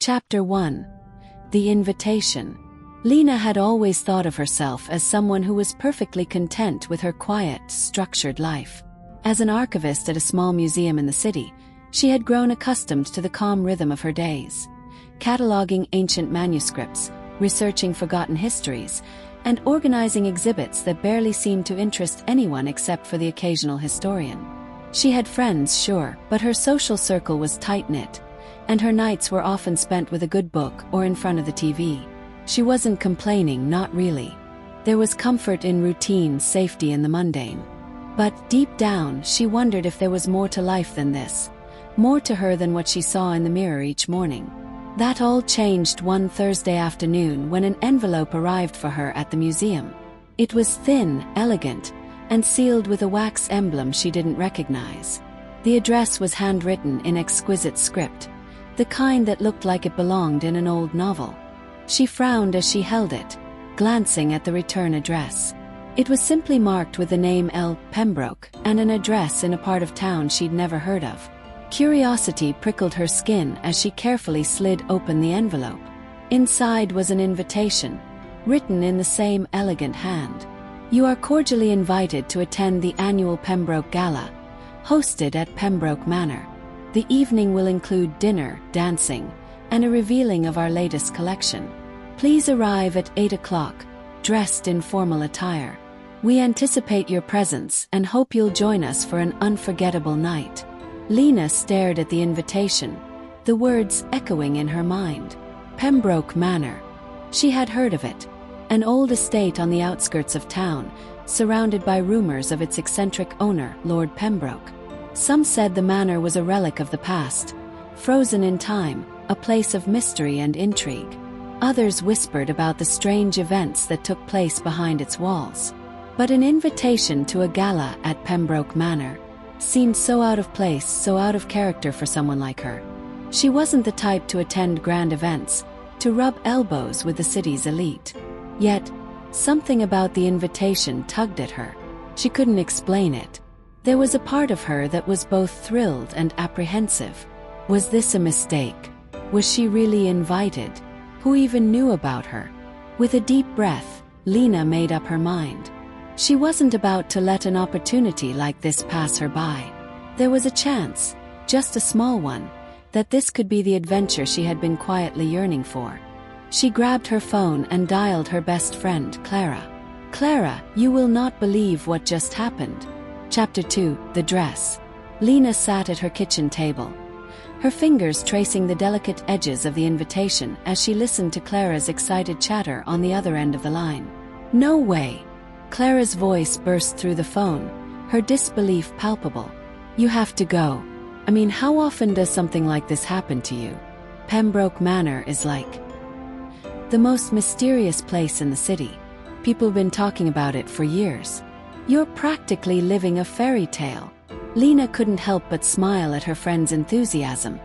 Chapter 1. The Invitation. Lena had always thought of herself as someone who was perfectly content with her quiet, structured life. As an archivist at a small museum in the city, she had grown accustomed to the calm rhythm of her days, cataloging ancient manuscripts, researching forgotten histories, and organizing exhibits that barely seemed to interest anyone except for the occasional historian. She had friends, sure, but her social circle was tight-knit, and her nights were often spent with a good book or in front of the TV. She wasn't complaining, not really. There was comfort in routine, safety in the mundane. But deep down, she wondered if there was more to life than this, more to her than what she saw in the mirror each morning. That all changed one Thursday afternoon when an envelope arrived for her at the museum. It was thin, elegant, and sealed with a wax emblem she didn't recognize. The address was handwritten in exquisite script, the kind that looked like it belonged in an old novel. She frowned as she held it, glancing at the return address. It was simply marked with the name L. Pembroke and an address in a part of town she'd never heard of. Curiosity prickled her skin as she carefully slid open the envelope. Inside was an invitation, written in the same elegant hand. You are cordially invited to attend the annual Pembroke Gala, hosted at Pembroke Manor. The evening will include dinner, dancing, and a revealing of our latest collection. Please arrive at 8 o'clock, dressed in formal attire. We anticipate your presence and hope you'll join us for an unforgettable night. Lena stared at the invitation, the words echoing in her mind. Pembroke Manor. She had heard of it, an old estate on the outskirts of town, surrounded by rumors of its eccentric owner, Lord Pembroke. Some said the manor was a relic of the past, frozen in time, a place of mystery and intrigue. Others whispered about the strange events that took place behind its walls. But an invitation to a gala at Pembroke Manor seemed so out of place, so out of character for someone like her. She wasn't the type to attend grand events, to rub elbows with the city's elite. Yet, something about the invitation tugged at her. She couldn't explain it. There was a part of her that was both thrilled and apprehensive. Was this a mistake? Was she really invited? Who even knew about her? With a deep breath, Lena made up her mind. She wasn't about to let an opportunity like this pass her by. There was a chance, just a small one, that this could be the adventure she had been quietly yearning for. She grabbed her phone and dialed her best friend, Clara. Clara, you will not believe what just happened. Chapter 2. The Dress. Lena sat at her kitchen table, her fingers tracing the delicate edges of the invitation as she listened to Clara's excited chatter on the other end of the line. No way! Clara's voice burst through the phone, her disbelief palpable. You have to go. I mean, how often does something like this happen to you? Pembroke Manor is like the most mysterious place in the city. People have been talking about it for years. You're practically living a fairy tale. Lena couldn't help but smile at her friend's enthusiasm,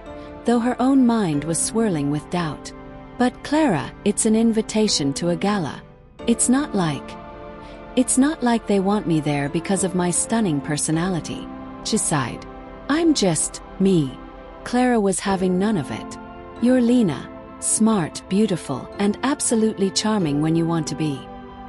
though her own mind was swirling with doubt. But Clara, it's an invitation to a gala. It's not like they want me there because of my stunning personality. She sighed. I'm just me. Clara was having none of it. You're Lena, smart, beautiful, and absolutely charming when you want to be.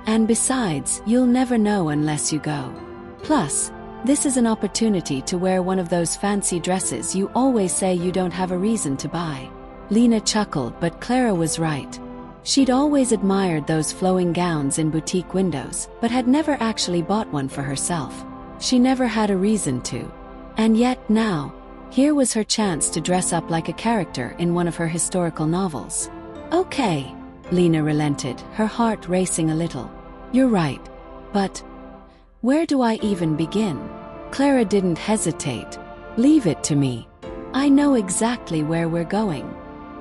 And besides, you'll never know unless you go. Plus, this is an opportunity to wear one of those fancy dresses you always say you don't have a reason to buy. Lena chuckled, but Clara was right. She'd always admired those flowing gowns in boutique windows, but had never actually bought one for herself. She never had a reason to. And yet now, here was her chance to dress up like a character in one of her historical novels. Okay, Lena relented, her heart racing a little. You're right. But where do I even begin? Clara didn't hesitate. Leave it to me. I know exactly where we're going.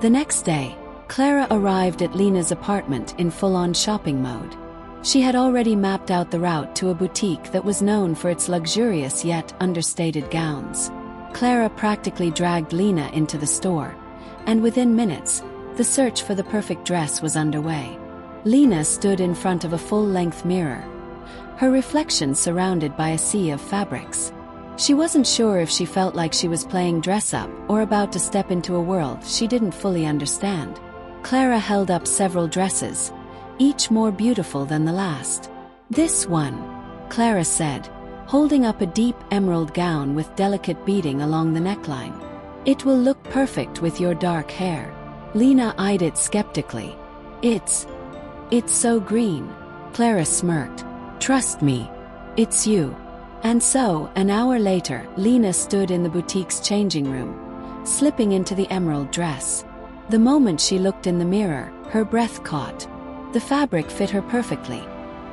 The next day, Clara arrived at Lena's apartment in full-on shopping mode. She had already mapped out the route to a boutique that was known for its luxurious yet understated gowns. Clara practically dragged Lena into the store, and within minutes, the search for the perfect dress was underway. Lena stood in front of a full-length mirror, her reflection surrounded by a sea of fabrics. She wasn't sure if she felt like she was playing dress-up or about to step into a world she didn't fully understand. Clara held up several dresses, each more beautiful than the last. "This one," Clara said, holding up a deep emerald gown with delicate beading along the neckline. "It will look perfect with your dark hair." Lena eyed it skeptically. It's so green." Clara smirked. "Trust me, it's you." And so, an hour later, Lena stood in the boutique's changing room, slipping into the emerald dress. The moment she looked in the mirror, her breath caught. The fabric fit her perfectly,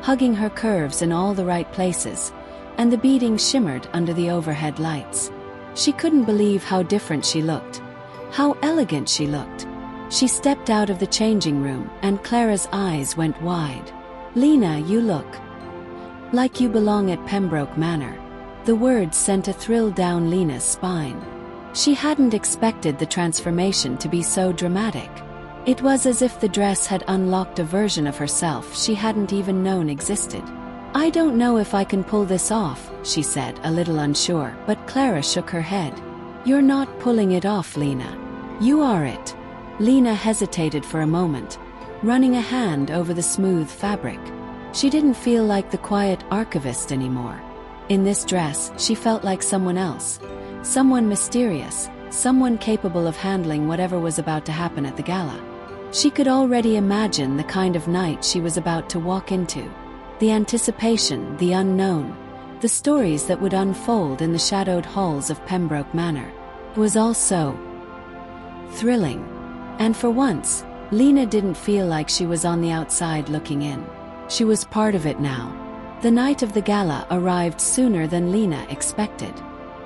hugging her curves in all the right places, and the beading shimmered under the overhead lights. She couldn't believe how different she looked, how elegant she looked. She stepped out of the changing room, and Clara's eyes went wide. "Lena, you look like you belong at Pembroke Manor." The words sent a thrill down Lena's spine. She hadn't expected the transformation to be so dramatic. It was as if the dress had unlocked a version of herself she hadn't even known existed. "I don't know if I can pull this off," she said, a little unsure, but Clara shook her head. "You're not pulling it off, Lena. You are it." Lena hesitated for a moment, running a hand over the smooth fabric. She didn't feel like the quiet archivist anymore. In this dress, she felt like someone else, someone mysterious, someone capable of handling whatever was about to happen at the gala. She could already imagine the kind of night she was about to walk into. The anticipation, the unknown, the stories that would unfold in the shadowed halls of Pembroke Manor. It was all so thrilling. And for once, Lena didn't feel like she was on the outside looking in. She was part of it now. The night of the gala arrived sooner than Lena expected.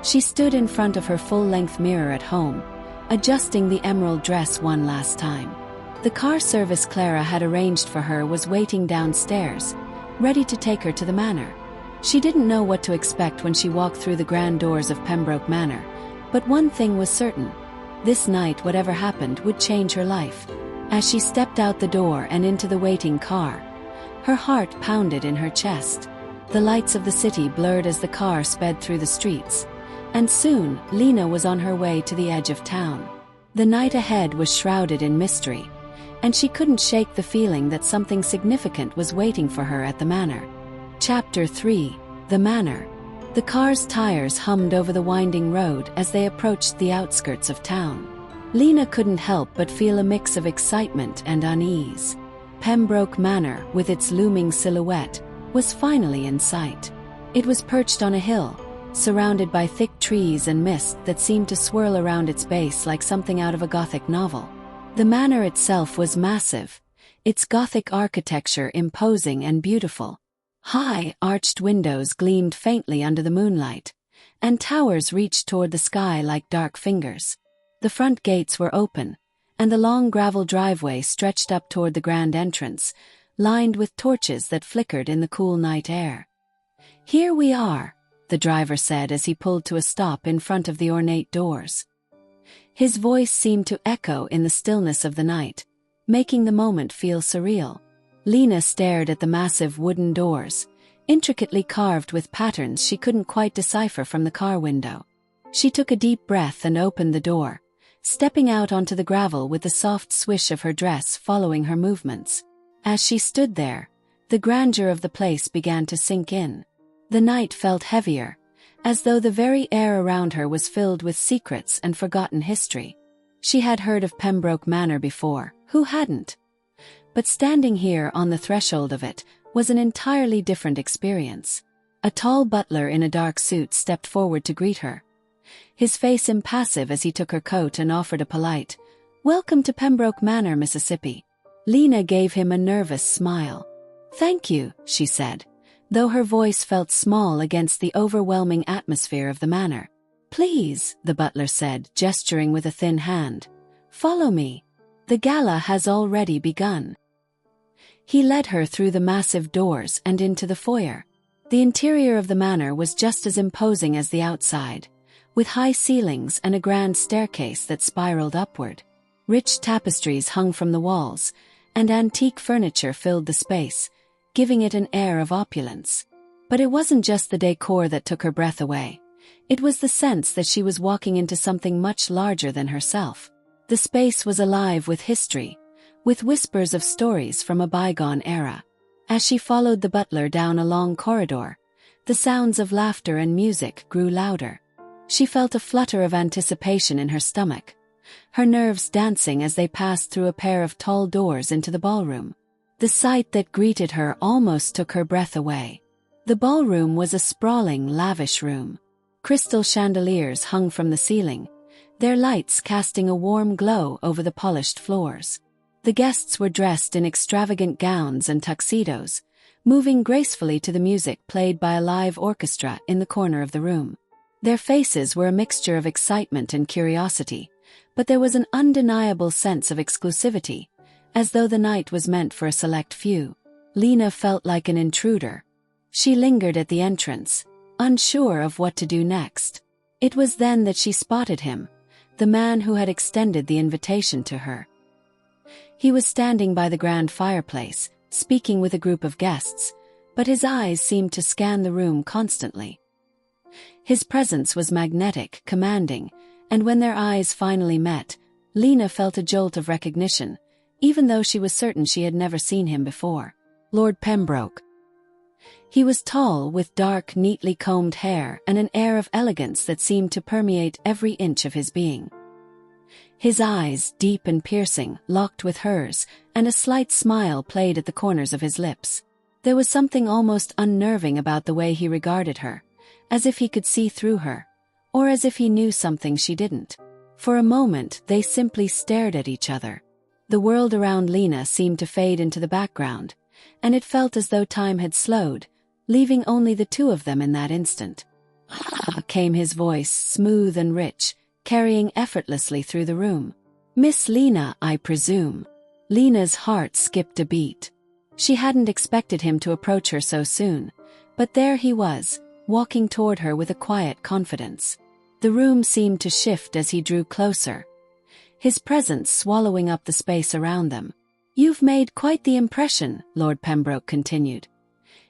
She stood in front of her full-length mirror at home, adjusting the emerald dress one last time. The car service Clara had arranged for her was waiting downstairs, ready to take her to the manor. She didn't know what to expect when she walked through the grand doors of Pembroke Manor, but one thing was certain. This night, whatever happened, would change her life. As she stepped out the door and into the waiting car, her heart pounded in her chest. The lights of the city blurred as the car sped through the streets, and soon, Lena was on her way to the edge of town. The night ahead was shrouded in mystery, and she couldn't shake the feeling that something significant was waiting for her at the manor. Chapter 3: The Manor. The car's tires hummed over the winding road as they approached the outskirts of town. Lena couldn't help but feel a mix of excitement and unease. Pembroke Manor, with its looming silhouette, was finally in sight. It was perched on a hill, surrounded by thick trees and mist that seemed to swirl around its base like something out of a Gothic novel. The manor itself was massive, its Gothic architecture imposing and beautiful. High, arched windows gleamed faintly under the moonlight, and towers reached toward the sky like dark fingers. The front gates were open, and the long gravel driveway stretched up toward the grand entrance, lined with torches that flickered in the cool night air. "Here we are," the driver said as he pulled to a stop in front of the ornate doors. His voice seemed to echo in the stillness of the night, making the moment feel surreal. Lena stared at the massive wooden doors, intricately carved with patterns she couldn't quite decipher from the car window. She took a deep breath and opened the door, stepping out onto the gravel with the soft swish of her dress following her movements. As she stood there, the grandeur of the place began to sink in. The night felt heavier, as though the very air around her was filled with secrets and forgotten history. She had heard of Pembroke Manor before, who hadn't? But standing here on the threshold of it was an entirely different experience. A tall butler in a dark suit stepped forward to greet her, his face impassive as he took her coat and offered a polite, "Welcome to Pembroke Manor, Mississippi." Lena gave him a nervous smile. "Thank you," she said, though her voice felt small against the overwhelming atmosphere of the manor. "Please," the butler said, gesturing with a thin hand. "Follow me. The gala has already begun." He led her through the massive doors and into the foyer. The interior of the manor was just as imposing as the outside, with high ceilings and a grand staircase that spiraled upward. Rich tapestries hung from the walls, and antique furniture filled the space, giving it an air of opulence. But it wasn't just the decor that took her breath away. It was the sense that she was walking into something much larger than herself. The space was alive with history, with whispers of stories from a bygone era. As she followed the butler down a long corridor, the sounds of laughter and music grew louder. She felt a flutter of anticipation in her stomach, her nerves dancing as they passed through a pair of tall doors into the ballroom. The sight that greeted her almost took her breath away. The ballroom was a sprawling, lavish room. Crystal chandeliers hung from the ceiling, their lights casting a warm glow over the polished floors. The guests were dressed in extravagant gowns and tuxedos, moving gracefully to the music played by a live orchestra in the corner of the room. Their faces were a mixture of excitement and curiosity, but there was an undeniable sense of exclusivity, as though the night was meant for a select few. Lena felt like an intruder. She lingered at the entrance, unsure of what to do next. It was then that she spotted him, the man who had extended the invitation to her. He was standing by the grand fireplace, speaking with a group of guests, but his eyes seemed to scan the room constantly. His presence was magnetic, commanding, and when their eyes finally met, Lena felt a jolt of recognition, even though she was certain she had never seen him before. Lord Pembroke. He was tall, with dark, neatly combed hair and an air of elegance that seemed to permeate every inch of his being. His eyes, deep and piercing, locked with hers, and a slight smile played at the corners of his lips. There was something almost unnerving about the way he regarded her, as if he could see through her, or as if he knew something she didn't. For a moment, they simply stared at each other. The world around Lena seemed to fade into the background, and it felt as though time had slowed, leaving only the two of them in that instant. "Ah," came his voice, smooth and rich, carrying effortlessly through the room. "Miss Lena, I presume." Lena's heart skipped a beat. She hadn't expected him to approach her so soon, but there he was, walking toward her with a quiet confidence. The room seemed to shift as he drew closer, his presence swallowing up the space around them. "You've made quite the impression," Lord Pembroke continued,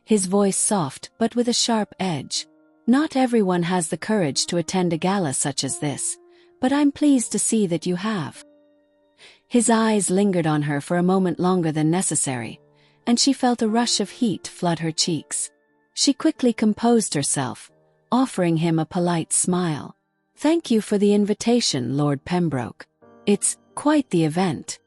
his voice soft but with a sharp edge. "Not everyone has the courage to attend a gala such as this, but I'm pleased to see that you have." His eyes lingered on her for a moment longer than necessary, and she felt a rush of heat flood her cheeks. She quickly composed herself, offering him a polite smile. "Thank you for the invitation, Lord Pembroke. It's quite the event."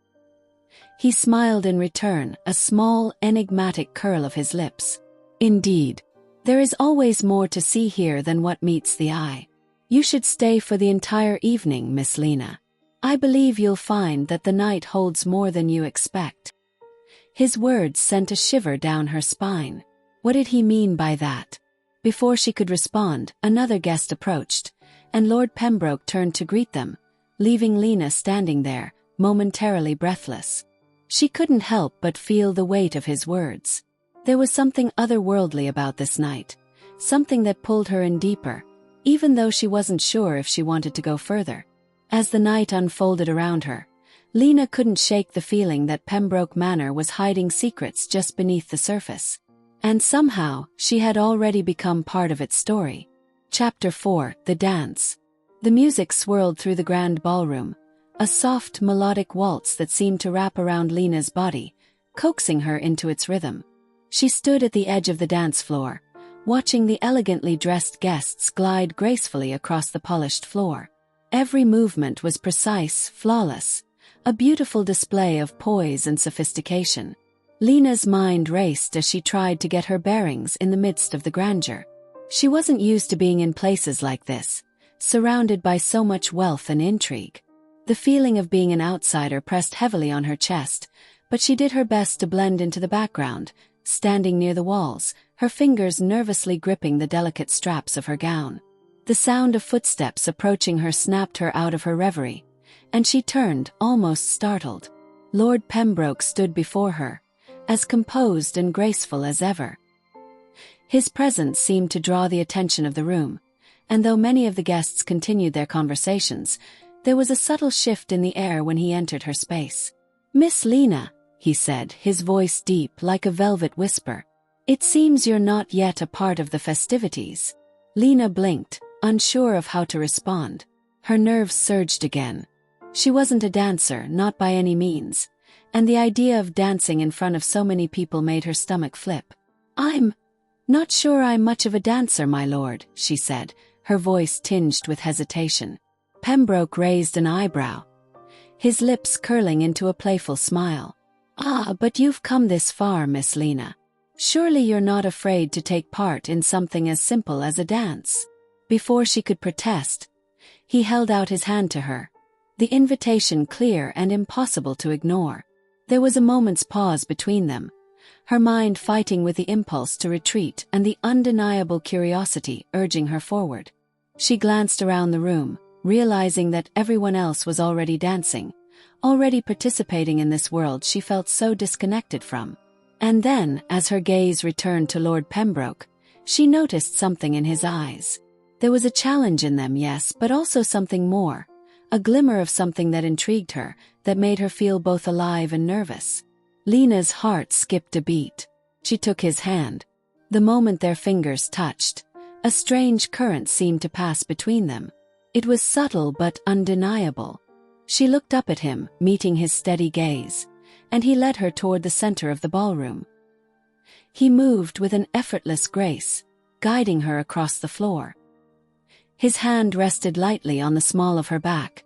He smiled in return, a small, enigmatic curl of his lips. "Indeed. There is always more to see here than what meets the eye. You should stay for the entire evening, Miss Lena. I believe you'll find that the night holds more than you expect." His words sent a shiver down her spine. What did he mean by that? Before she could respond, another guest approached, and Lord Pembroke turned to greet them, leaving Lena standing there, momentarily breathless. She couldn't help but feel the weight of his words. There was something otherworldly about this night, something that pulled her in deeper, even though she wasn't sure if she wanted to go further. As the night unfolded around her, Lena couldn't shake the feeling that Pembroke Manor was hiding secrets just beneath the surface. And somehow, she had already become part of its story. Chapter 4: The Dance. The music swirled through the grand ballroom, a soft melodic waltz that seemed to wrap around Lena's body, coaxing her into its rhythm. She stood at the edge of the dance floor, watching the elegantly dressed guests glide gracefully across the polished floor. Every movement was precise, flawless, a beautiful display of poise and sophistication. Lena's mind raced as she tried to get her bearings in the midst of the grandeur. She wasn't used to being in places like this, surrounded by so much wealth and intrigue. The feeling of being an outsider pressed heavily on her chest, but she did her best to blend into the background, standing near the walls, her fingers nervously gripping the delicate straps of her gown. The sound of footsteps approaching her snapped her out of her reverie, and she turned, almost startled. Lord Pembroke stood before her, as composed and graceful as ever. His presence seemed to draw the attention of the room, and though many of the guests continued their conversations, there was a subtle shift in the air when he entered her space. "Miss Lena," he said, his voice deep like a velvet whisper, "it seems you're not yet a part of the festivities." Lena blinked, unsure of how to respond. Her nerves surged again. She wasn't a dancer, not by any means, and the idea of dancing in front of so many people made her stomach flip. "I'm not sure I'm much of a dancer, my lord," she said, her voice tinged with hesitation. Pembroke raised an eyebrow, his lips curling into a playful smile. "Ah, but you've come this far, Miss Lena. Surely you're not afraid to take part in something as simple as a dance." Before she could protest, he held out his hand to her, the invitation clear and impossible to ignore. There was a moment's pause between them, her mind fighting with the impulse to retreat and the undeniable curiosity urging her forward. She glanced around the room, realizing that everyone else was already dancing, already participating in this world she felt so disconnected from. And then, as her gaze returned to Lord Pembroke, she noticed something in his eyes. There was a challenge in them, yes, but also something more, a glimmer of something that intrigued her, that made her feel both alive and nervous. Lena's heart skipped a beat. She took his hand. The moment their fingers touched, a strange current seemed to pass between them. It was subtle but undeniable. She looked up at him, meeting his steady gaze, and he led her toward the center of the ballroom. He moved with an effortless grace, guiding her across the floor. His hand rested lightly on the small of her back,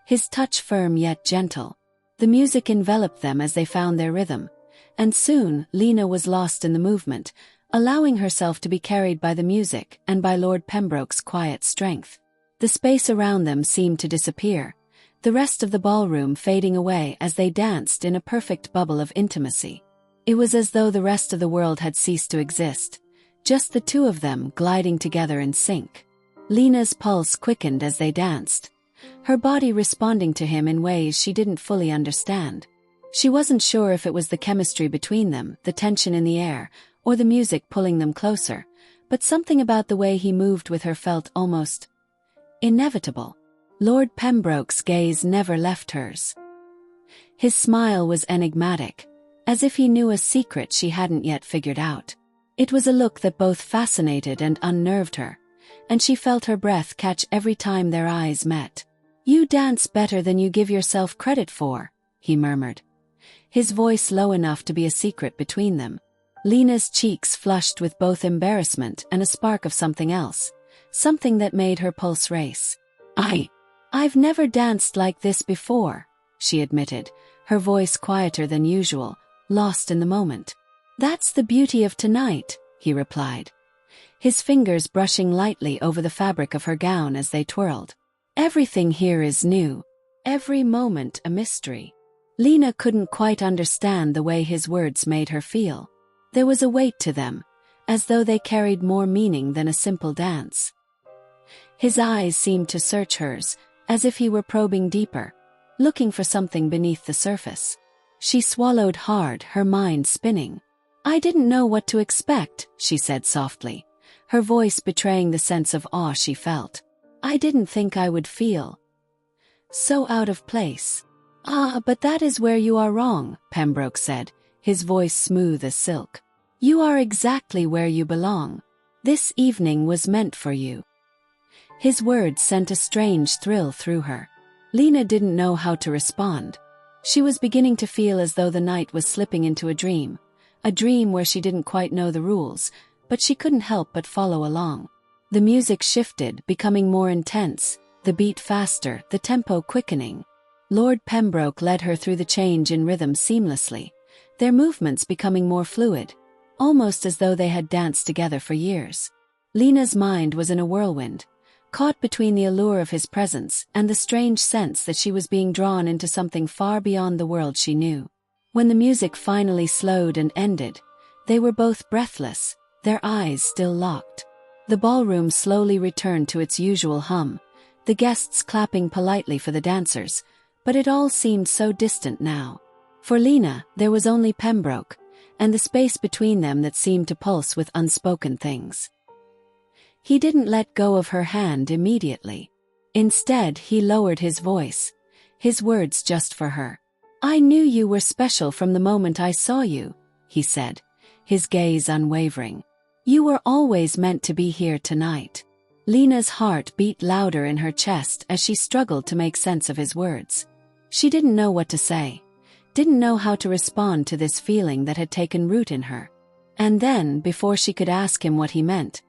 his touch firm yet gentle. The music enveloped them as they found their rhythm, and soon Lena was lost in the movement, allowing herself to be carried by the music and by Lord Pembroke's quiet strength. The space around them seemed to disappear, the rest of the ballroom fading away as they danced in a perfect bubble of intimacy. It was as though the rest of the world had ceased to exist, just the two of them gliding together in sync. Lena's pulse quickened as they danced, her body responding to him in ways she didn't fully understand. She wasn't sure if it was the chemistry between them, the tension in the air, or the music pulling them closer, but something about the way he moved with her felt almost inevitable. Lord Pembroke's gaze never left hers. His smile was enigmatic, as if he knew a secret she hadn't yet figured out. It was a look that both fascinated and unnerved her, and she felt her breath catch every time their eyes met. "You dance better than you give yourself credit for," he murmured, his voice low enough to be a secret between them. Lena's cheeks flushed with both embarrassment and a spark of something else, something that made her pulse race. I've never danced like this before," she admitted, her voice quieter than usual, lost in the moment. "That's the beauty of tonight," he replied, his fingers brushing lightly over the fabric of her gown as they twirled. "Everything here is new, every moment a mystery." Lena couldn't quite understand the way his words made her feel. There was a weight to them, as though they carried more meaning than a simple dance. His eyes seemed to search hers, as if he were probing deeper, looking for something beneath the surface. She swallowed hard, her mind spinning. "I didn't know what to expect," she said softly, her voice betraying the sense of awe she felt. "I didn't think I would feel so out of place." "Ah, but that is where you are wrong," Pembroke said, his voice smooth as silk. "You are exactly where you belong. This evening was meant for you." His words sent a strange thrill through her. Lena didn't know how to respond. She was beginning to feel as though the night was slipping into a dream where she didn't quite know the rules, but she couldn't help but follow along. The music shifted, becoming more intense, the beat faster, the tempo quickening. Lord Pembroke led her through the change in rhythm seamlessly, their movements becoming more fluid, almost as though they had danced together for years. Lena's mind was in a whirlwind, caught between the allure of his presence and the strange sense that she was being drawn into something far beyond the world she knew. When the music finally slowed and ended, they were both breathless, their eyes still locked. The ballroom slowly returned to its usual hum, the guests clapping politely for the dancers, but it all seemed so distant now. For Lena, there was only Pembroke, and the space between them that seemed to pulse with unspoken things. He didn't let go of her hand immediately. Instead, he lowered his voice, his words just for her. "I knew you were special from the moment I saw you," he said, his gaze unwavering. "You were always meant to be here tonight." Lena's heart beat louder in her chest as she struggled to make sense of his words. She didn't know what to say, didn't know how to respond to this feeling that had taken root in her. And then, before she could ask him what he meant,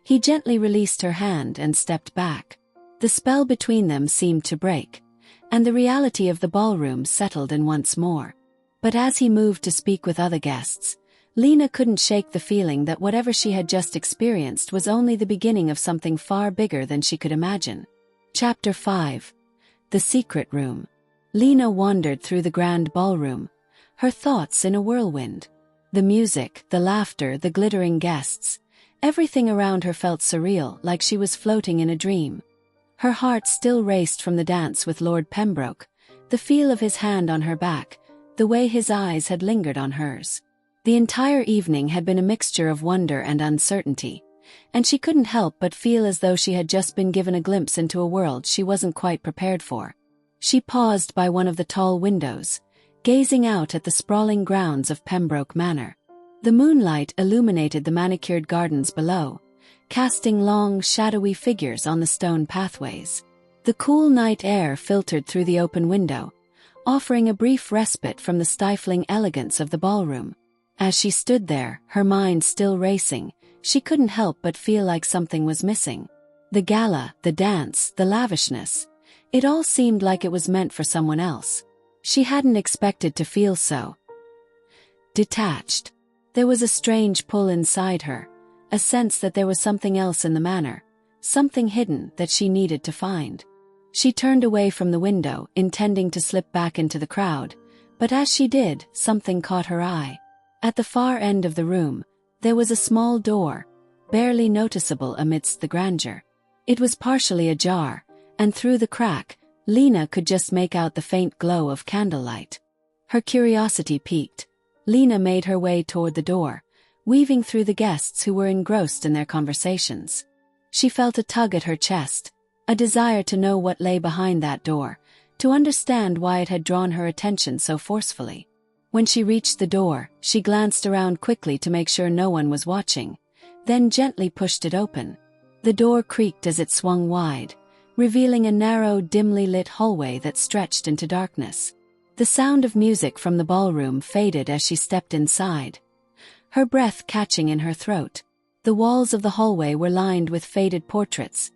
he gently released her hand and stepped back. The spell between them seemed to break, and the reality of the ballroom settled in once more. But as he moved to speak with other guests, Lena couldn't shake the feeling that whatever she had just experienced was only the beginning of something far bigger than she could imagine. Chapter 5. The Secret Room. Lena wandered through the grand ballroom, her thoughts in a whirlwind. The music, the laughter, the glittering guests, everything around her felt surreal, like she was floating in a dream. Her heart still raced from the dance with Lord Pembroke, the feel of his hand on her back, the way his eyes had lingered on hers. The entire evening had been a mixture of wonder and uncertainty, and she couldn't help but feel as though she had just been given a glimpse into a world she wasn't quite prepared for. She paused by one of the tall windows, gazing out at the sprawling grounds of Pembroke Manor. The moonlight illuminated the manicured gardens below, casting long, shadowy figures on the stone pathways. The cool night air filtered through the open window, offering a brief respite from the stifling elegance of the ballroom. As she stood there, her mind still racing, she couldn't help but feel like something was missing. The gala, the dance, the lavishness, it all seemed like it was meant for someone else. She hadn't expected to feel so detached. There was a strange pull inside her, a sense that there was something else in the manor, something hidden that she needed to find. She turned away from the window, intending to slip back into the crowd, but as she did, something caught her eye. At the far end of the room, there was a small door, barely noticeable amidst the grandeur. It was partially ajar, and through the crack, Lena could just make out the faint glow of candlelight. Her curiosity piqued. Lena made her way toward the door, weaving through the guests who were engrossed in their conversations. She felt a tug at her chest, a desire to know what lay behind that door, to understand why it had drawn her attention so forcefully. When she reached the door, she glanced around quickly to make sure no one was watching, then gently pushed it open. The door creaked as it swung wide, revealing a narrow, dimly lit hallway that stretched into darkness. The sound of music from the ballroom faded as she stepped inside, her breath catching in her throat. The walls of the hallway were lined with faded portraits,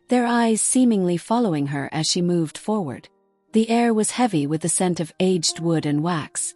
their eyes seemingly following her as she moved forward. The air was heavy with the scent of aged wood and wax,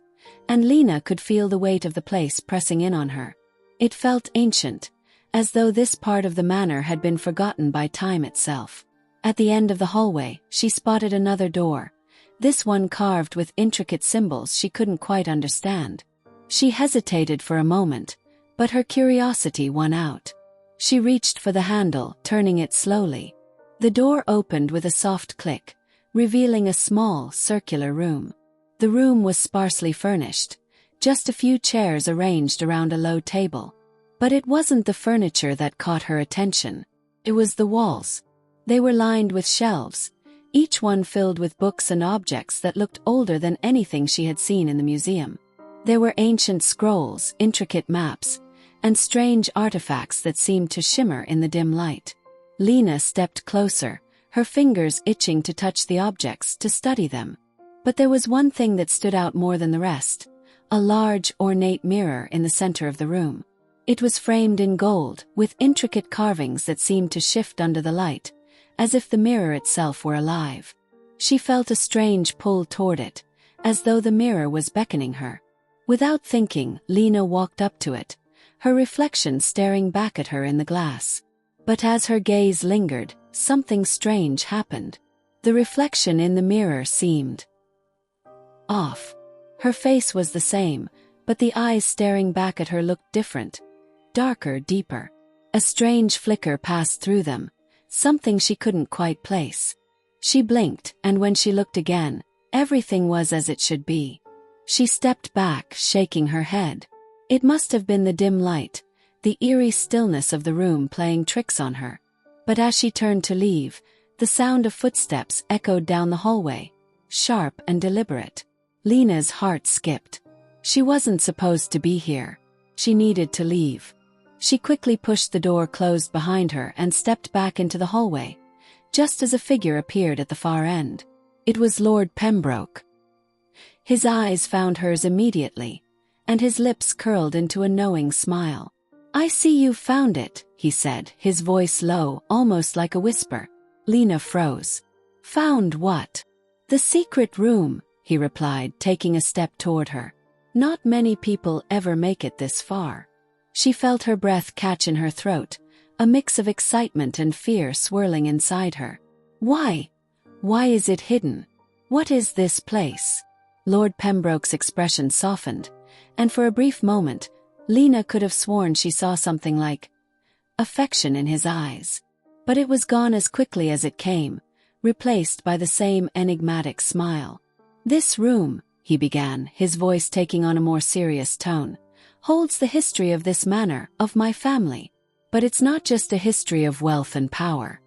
and Lena could feel the weight of the place pressing in on her. It felt ancient, as though this part of the manor had been forgotten by time itself. At the end of the hallway, she spotted another door, this one carved with intricate symbols she couldn't quite understand. She hesitated for a moment, but her curiosity won out. She reached for the handle, turning it slowly. The door opened with a soft click, revealing a small, circular room. The room was sparsely furnished, just a few chairs arranged around a low table. But it wasn't the furniture that caught her attention. It was the walls. They were lined with shelves, each one filled with books and objects that looked older than anything she had seen in the museum. There were ancient scrolls, intricate maps, and strange artifacts that seemed to shimmer in the dim light. Lena stepped closer, her fingers itching to touch the objects, to study them. But there was one thing that stood out more than the rest, a large, ornate mirror in the center of the room. It was framed in gold, with intricate carvings that seemed to shift under the light, as if the mirror itself were alive. She felt a strange pull toward it, as though the mirror was beckoning her. Without thinking, Lena walked up to it, her reflection staring back at her in the glass. But as her gaze lingered, something strange happened. The reflection in the mirror seemed off. Her face was the same, but the eyes staring back at her looked different, darker, deeper. A strange flicker passed through them, something she couldn't quite place. She blinked, and when she looked again, everything was as it should be. She stepped back, shaking her head. It must have been the dim light, the eerie stillness of the room playing tricks on her. But as she turned to leave, the sound of footsteps echoed down the hallway, sharp and deliberate. Lena's heart skipped. She wasn't supposed to be here. She needed to leave. She quickly pushed the door closed behind her and stepped back into the hallway, just as a figure appeared at the far end. It was Lord Pembroke. His eyes found hers immediately, and his lips curled into a knowing smile. "I see you've found it," he said, his voice low, almost like a whisper. Lena froze. "Found what?" "The secret room," he replied, taking a step toward her. "Not many people ever make it this far." She felt her breath catch in her throat, a mix of excitement and fear swirling inside her. "Why? Why is it hidden? What is this place?" Lord Pembroke's expression softened, and for a brief moment, Lena could have sworn she saw something like affection in his eyes. But it was gone as quickly as it came, replaced by the same enigmatic smile. "This room," he began, his voice taking on a more serious tone, "holds the history of this manor, of my family. But it's not just a history of wealth and power.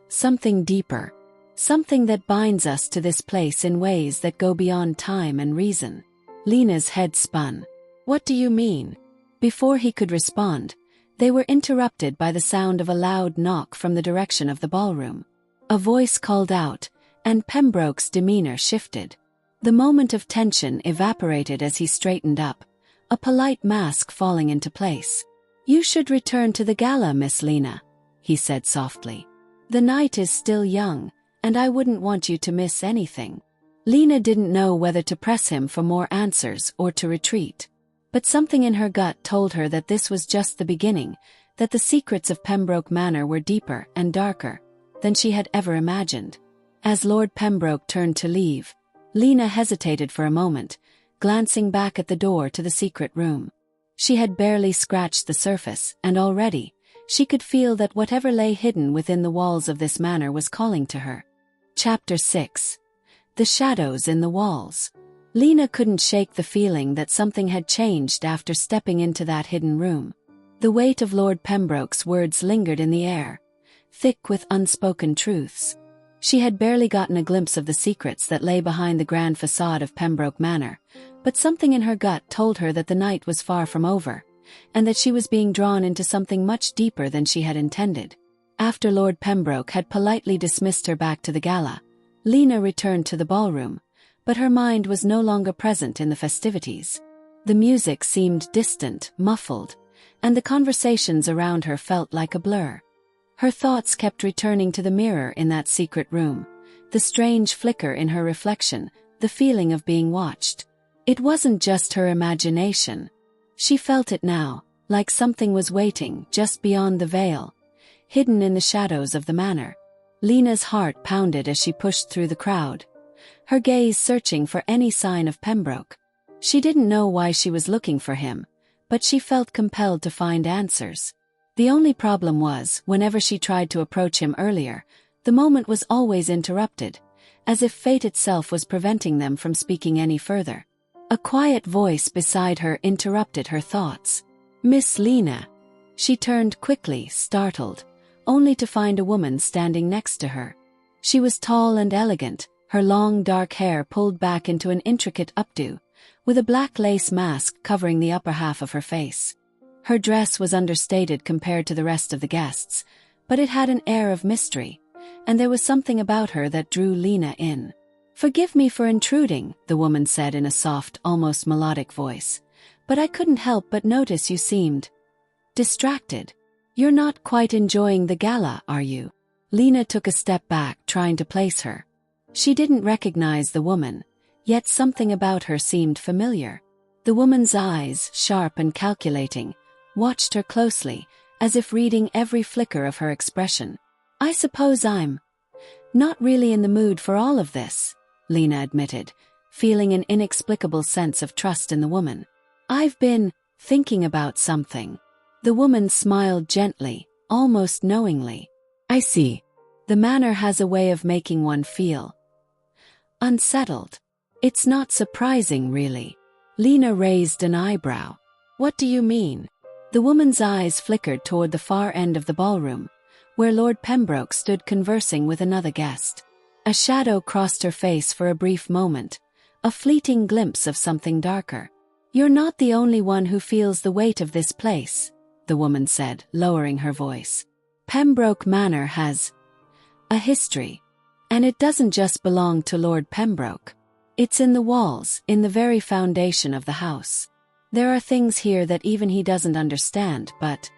Something deeper. Something that binds us to this place in ways that go beyond time and reason." Lena's head spun. "What do you mean?" Before he could respond, they were interrupted by the sound of a loud knock from the direction of the ballroom. A voice called out, and Pembroke's demeanor shifted. The moment of tension evaporated as he straightened up, a polite mask falling into place. "You should return to the gala, Miss Lena," he said softly. "The night is still young, and I wouldn't want you to miss anything." Lena didn't know whether to press him for more answers or to retreat. But something in her gut told her that this was just the beginning, that the secrets of Pembroke Manor were deeper and darker than she had ever imagined. As Lord Pembroke turned to leave, Lena hesitated for a moment, glancing back at the door to the secret room. She had barely scratched the surface, and already, she could feel that whatever lay hidden within the walls of this manor was calling to her. Chapter 6. The Shadows in the Walls. Lena couldn't shake the feeling that something had changed after stepping into that hidden room. The weight of Lord Pembroke's words lingered in the air, thick with unspoken truths. She had barely gotten a glimpse of the secrets that lay behind the grand facade of Pembroke Manor, but something in her gut told her that the night was far from over, and that she was being drawn into something much deeper than she had intended. After Lord Pembroke had politely dismissed her back to the gala, Lena returned to the ballroom, but her mind was no longer present in the festivities. The music seemed distant, muffled, and the conversations around her felt like a blur. Her thoughts kept returning to the mirror in that secret room, the strange flicker in her reflection, the feeling of being watched. It wasn't just her imagination. She felt it now, like something was waiting just beyond the veil, hidden in the shadows of the manor. Lena's heart pounded as she pushed through the crowd, her gaze searching for any sign of Pembroke. She didn't know why she was looking for him, but she felt compelled to find answers. The only problem was, whenever she tried to approach him earlier, the moment was always interrupted, as if fate itself was preventing them from speaking any further. A quiet voice beside her interrupted her thoughts. "Miss Lena." She turned quickly, startled, only to find a woman standing next to her. She was tall and elegant, her long dark hair pulled back into an intricate updo, with a black lace mask covering the upper half of her face. Her dress was understated compared to the rest of the guests, but it had an air of mystery, and there was something about her that drew Lena in. "Forgive me for intruding," the woman said in a soft, almost melodic voice, "but I couldn't help but notice you seemed distracted. You're not quite enjoying the gala, are you?" Lena took a step back, trying to place her. She didn't recognize the woman, yet something about her seemed familiar. The woman's eyes, sharp and calculating, watched her closely, as if reading every flicker of her expression. "I suppose I'm not really in the mood for all of this," Lena admitted, feeling an inexplicable sense of trust in the woman. "I've been thinking about something." The woman smiled gently, almost knowingly. "I see. The manor has a way of making one feel unsettled. It's not surprising, really." Lena raised an eyebrow. "What do you mean?" The woman's eyes flickered toward the far end of the ballroom, where Lord Pembroke stood conversing with another guest. A shadow crossed her face for a brief moment, a fleeting glimpse of something darker. "You're not the only one who feels the weight of this place," the woman said, lowering her voice. Pembroke Manor has a history. And it doesn't just belong to Lord Pembroke. It's in the walls, in the very foundation of the house. There are things here that even he doesn't understand, but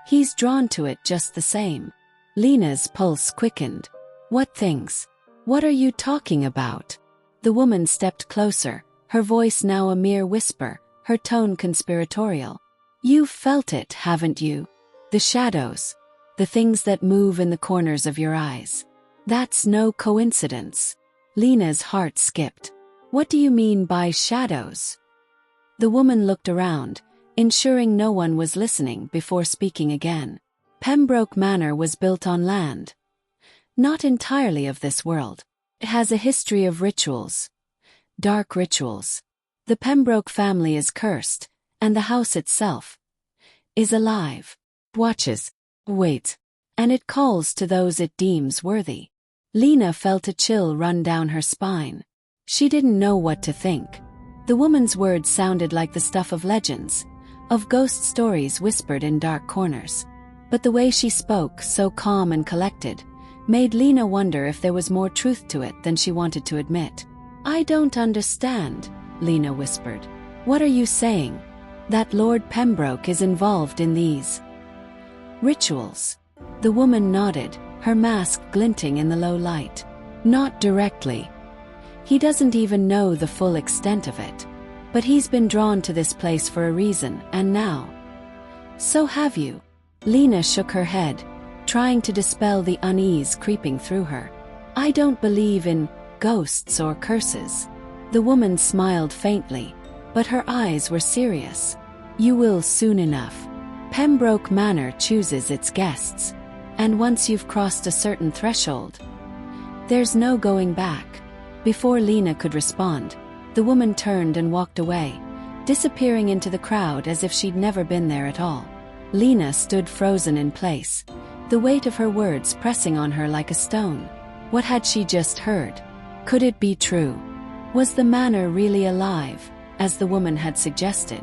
he's drawn to it just the same. Lena's pulse quickened. What things? What are you talking about? The woman stepped closer, her voice now a mere whisper, her tone conspiratorial. You've felt it, haven't you? The shadows. The things that move in the corners of your eyes. That's no coincidence. Lena's heart skipped. What do you mean by shadows? The woman looked around, ensuring no one was listening before speaking again. Pembroke Manor was built on land. Not entirely of this world. It has a history of rituals. Dark rituals. The Pembroke family is cursed, and the house itself is alive. Watches. Wait. And it calls to those it deems worthy. Lena felt a chill run down her spine. She didn't know what to think. The woman's words sounded like the stuff of legends, of ghost stories whispered in dark corners. But the way she spoke, so calm and collected, made Lena wonder if there was more truth to it than she wanted to admit. I don't understand, Lena whispered. What are you saying? That Lord Pembroke is involved in these rituals? The woman nodded, her mask glinting in the low light. Not directly. He doesn't even know the full extent of it. But he's been drawn to this place for a reason, and now. So have you. Lena shook her head, trying to dispel the unease creeping through her. I don't believe in ghosts or curses. The woman smiled faintly, but her eyes were serious. You will soon enough. Pembroke Manor chooses its guests, and once you've crossed a certain threshold, there's no going back. Before Lena could respond, the woman turned and walked away, disappearing into the crowd as if she'd never been there at all. Lena stood frozen in place, the weight of her words pressing on her like a stone. What had she just heard? Could it be true? Was the manor really alive, as the woman had suggested?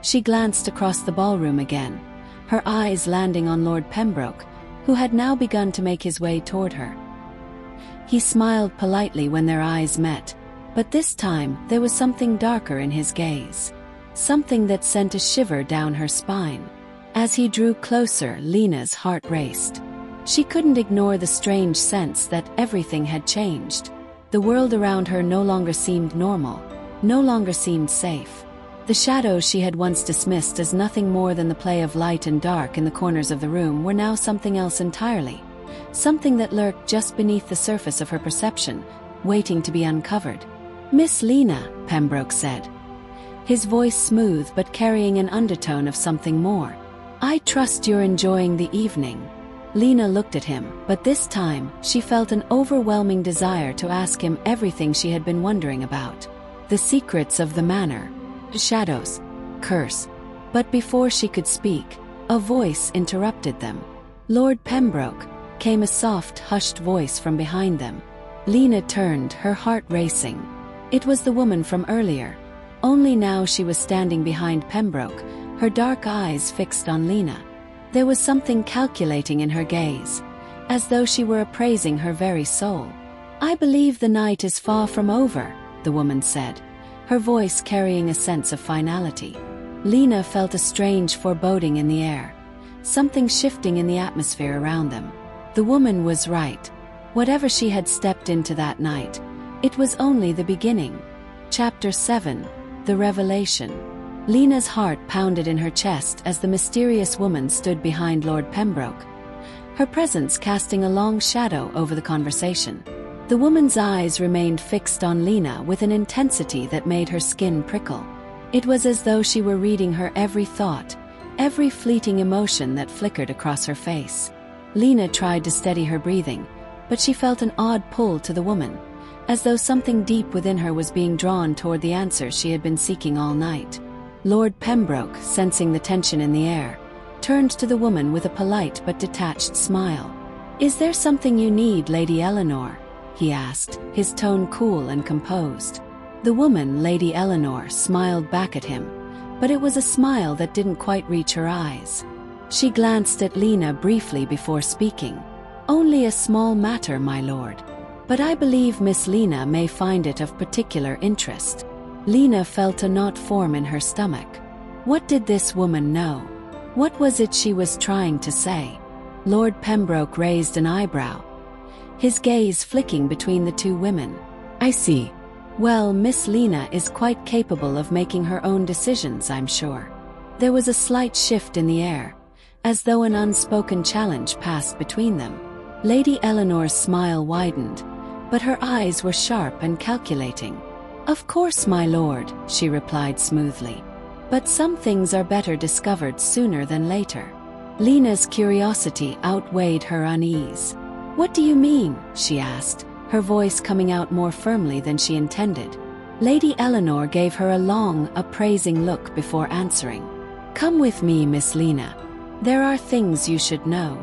She glanced across the ballroom again, her eyes landing on Lord Pembroke, who had now begun to make his way toward her. He smiled politely when their eyes met, but this time there was something darker in his gaze. Something that sent a shiver down her spine. As he drew closer, Lena's heart raced. She couldn't ignore the strange sense that everything had changed. The world around her no longer seemed normal, no longer seemed safe. The shadows she had once dismissed as nothing more than the play of light and dark in the corners of the room were now something else entirely. Something that lurked just beneath the surface of her perception, waiting to be uncovered. Miss Lena, Pembroke said, his voice smooth but carrying an undertone of something more. I trust you're enjoying the evening. Lena looked at him, but this time she felt an overwhelming desire to ask him everything she had been wondering about. The secrets of the manor. Shadows. Curse. But before she could speak, a voice interrupted them. Lord Pembroke, came a soft, hushed voice from behind them. Lena turned, her heart racing. It was the woman from earlier. Only now she was standing behind Pembroke, her dark eyes fixed on Lena. There was something calculating in her gaze, as though she were appraising her very soul. I believe the night is far from over, the woman said, her voice carrying a sense of finality. Lena felt a strange foreboding in the air, something shifting in the atmosphere around them. The woman was right. Whatever she had stepped into that night, it was only the beginning. Chapter 7. The Revelation. Lena's heart pounded in her chest as the mysterious woman stood behind Lord Pembroke, her presence casting a long shadow over the conversation. The woman's eyes remained fixed on Lena with an intensity that made her skin prickle. It was as though she were reading her every thought, every fleeting emotion that flickered across her face. Lena tried to steady her breathing, but she felt an odd pull to the woman, as though something deep within her was being drawn toward the answers she had been seeking all night. Lord Pembroke, sensing the tension in the air, turned to the woman with a polite but detached smile. Is there something you need, Lady Eleanor? He asked, his tone cool and composed. The woman, Lady Eleanor, smiled back at him, but it was a smile that didn't quite reach her eyes. She glanced at Lena briefly before speaking. "Only a small matter, my lord. But I believe Miss Lena may find it of particular interest." Lena felt a knot form in her stomach. What did this woman know? What was it she was trying to say? Lord Pembroke raised an eyebrow, his gaze flicking between the two women. "I see. Well, Miss Lena is quite capable of making her own decisions, I'm sure." There was a slight shift in the air, as though an unspoken challenge passed between them. Lady Eleanor's smile widened, but her eyes were sharp and calculating. "Of course, my lord," she replied smoothly. "But some things are better discovered sooner than later." Lena's curiosity outweighed her unease. "What do you mean?" she asked, her voice coming out more firmly than she intended. Lady Eleanor gave her a long, appraising look before answering. "Come with me, Miss Lena. There are things you should know."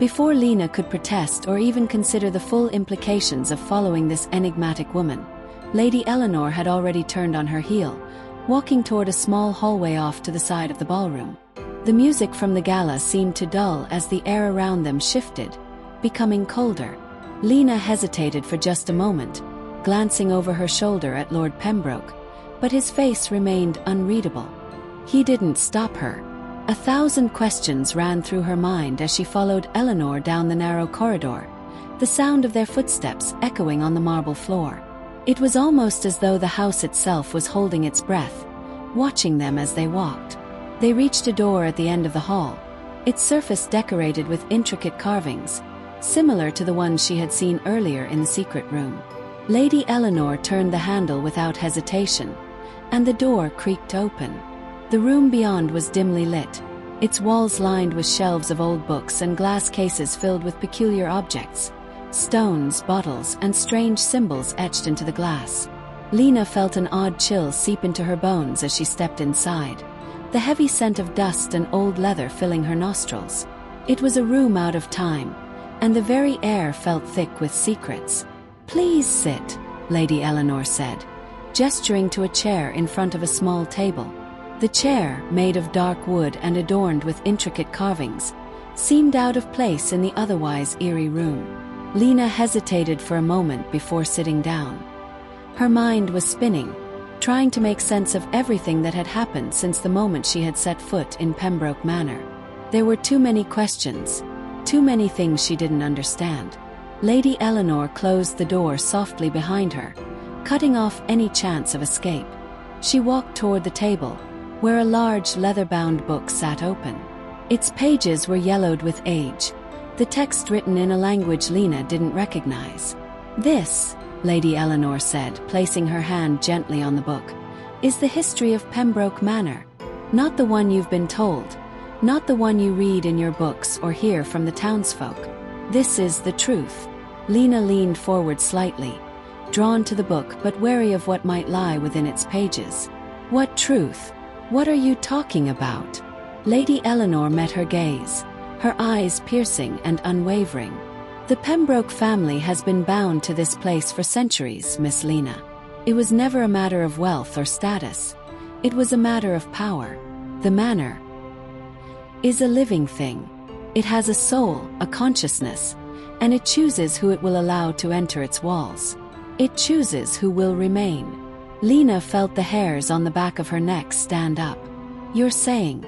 Before Lena could protest or even consider the full implications of following this enigmatic woman, Lady Eleanor had already turned on her heel, walking toward a small hallway off to the side of the ballroom. The music from the gala seemed to dull as the air around them shifted, becoming colder. Lena hesitated for just a moment, glancing over her shoulder at Lord Pembroke, but his face remained unreadable. He didn't stop her. 1,000 questions ran through her mind as she followed Eleanor down the narrow corridor, the sound of their footsteps echoing on the marble floor. It was almost as though the house itself was holding its breath, watching them as they walked. They reached a door at the end of the hall, its surface decorated with intricate carvings, similar to the ones she had seen earlier in the secret room. Lady Eleanor turned the handle without hesitation, and the door creaked open. The room beyond was dimly lit, its walls lined with shelves of old books and glass cases filled with peculiar objects, stones, bottles, and strange symbols etched into the glass. Lena felt an odd chill seep into her bones as she stepped inside, the heavy scent of dust and old leather filling her nostrils. It was a room out of time, and the very air felt thick with secrets. "Please sit," Lady Eleanor said, gesturing to a chair in front of a small table. The chair, made of dark wood and adorned with intricate carvings, seemed out of place in the otherwise eerie room. Lena hesitated for a moment before sitting down. Her mind was spinning, trying to make sense of everything that had happened since the moment she had set foot in Pembroke Manor. There were too many questions, too many things she didn't understand. Lady Eleanor closed the door softly behind her, cutting off any chance of escape. She walked toward the table, where a large leather-bound book sat open. Its pages were yellowed with age, the text written in a language Lena didn't recognize. "This," Lady Eleanor said, placing her hand gently on the book, "is the history of Pembroke Manor. Not the one you've been told, not the one you read in your books or hear from the townsfolk. This is the truth." Lena leaned forward slightly, drawn to the book but wary of what might lie within its pages. "What truth? What are you talking about?" Lady Eleanor met her gaze, her eyes piercing and unwavering. "The Pembroke family has been bound to this place for centuries, Miss Lena. It was never a matter of wealth or status. It was a matter of power. The manor is a living thing. It has a soul, a consciousness, and it chooses who it will allow to enter its walls. It chooses who will remain." Lena felt the hairs on the back of her neck stand up. "You're saying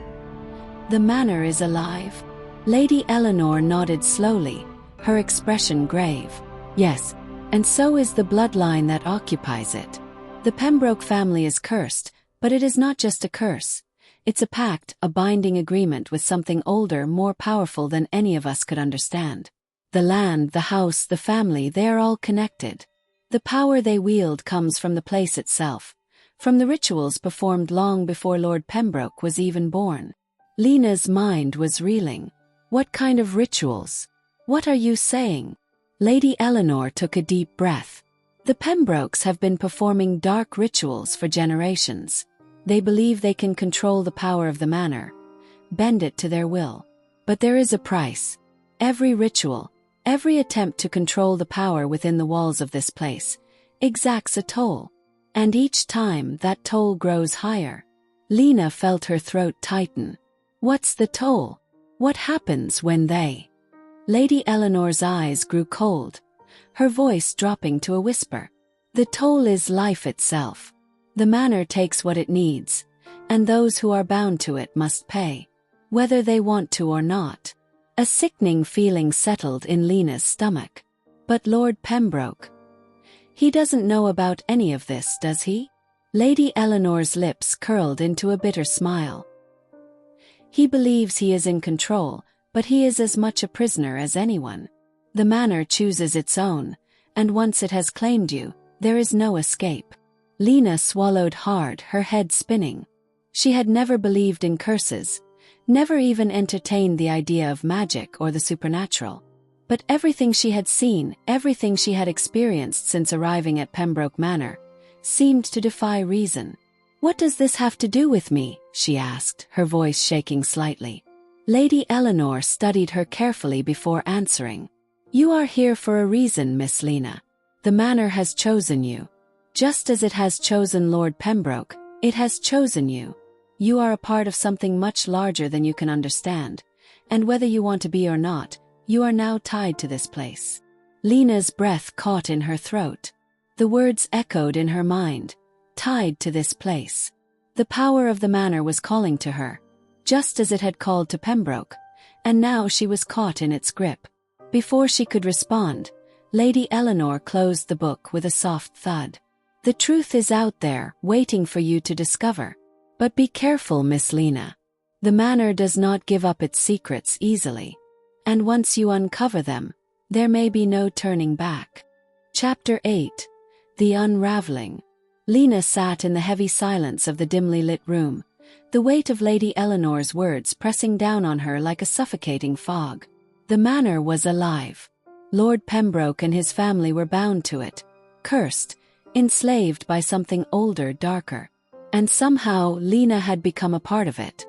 the manor is alive?" Lady Eleanor nodded slowly, her expression grave. "Yes, and so is the bloodline that occupies it. The Pembroke family is cursed, but it is not just a curse. It's a pact, a binding agreement with something older, more powerful than any of us could understand. The land, the house, the family, they are all connected. The power they wield comes from the place itself, from the rituals performed long before Lord Pembroke was even born." Lena's mind was reeling. "What kind of rituals? What are you saying?" Lady Eleanor took a deep breath. "The Pembrokes have been performing dark rituals for generations. They believe they can control the power of the manor, bend it to their will. But there is a price. Every ritual, every attempt to control the power within the walls of this place, exacts a toll. And each time that toll grows higher." Lena felt her throat tighten. What's the toll? What happens when they? Lady Eleanor's eyes grew cold, her voice dropping to a whisper. The toll is life itself. The manor takes what it needs, and those who are bound to it must pay, whether they want to or not. A sickening feeling settled in Lena's stomach. But Lord Pembroke? He doesn't know about any of this, does he? Lady Eleanor's lips curled into a bitter smile. He believes he is in control, but he is as much a prisoner as anyone. The manor chooses its own, and once it has claimed you, there is no escape. Lena swallowed hard, her head spinning. She had never believed in curses, never even entertained the idea of magic or the supernatural. But everything she had seen, everything she had experienced since arriving at Pembroke Manor, seemed to defy reason. What does this have to do with me? She asked, her voice shaking slightly. Lady Eleanor studied her carefully before answering. You are here for a reason, Miss Lena. The manor has chosen you. Just as it has chosen Lord Pembroke, it has chosen you. You are a part of something much larger than you can understand, and whether you want to be or not, you are now tied to this place. Lena's breath caught in her throat. The words echoed in her mind. Tied to this place. The power of the manor was calling to her, just as it had called to Pembroke, and now she was caught in its grip. Before she could respond, Lady Eleanor closed the book with a soft thud. The truth is out there, waiting for you to discover. But be careful, Miss Lena. The manor does not give up its secrets easily. And once you uncover them, there may be no turning back. Chapter 8. The Unraveling. Lena sat in the heavy silence of the dimly lit room, the weight of Lady Eleanor's words pressing down on her like a suffocating fog. The manor was alive. Lord Pembroke and his family were bound to it, cursed, enslaved by something older, darker. And somehow Lena had become a part of it.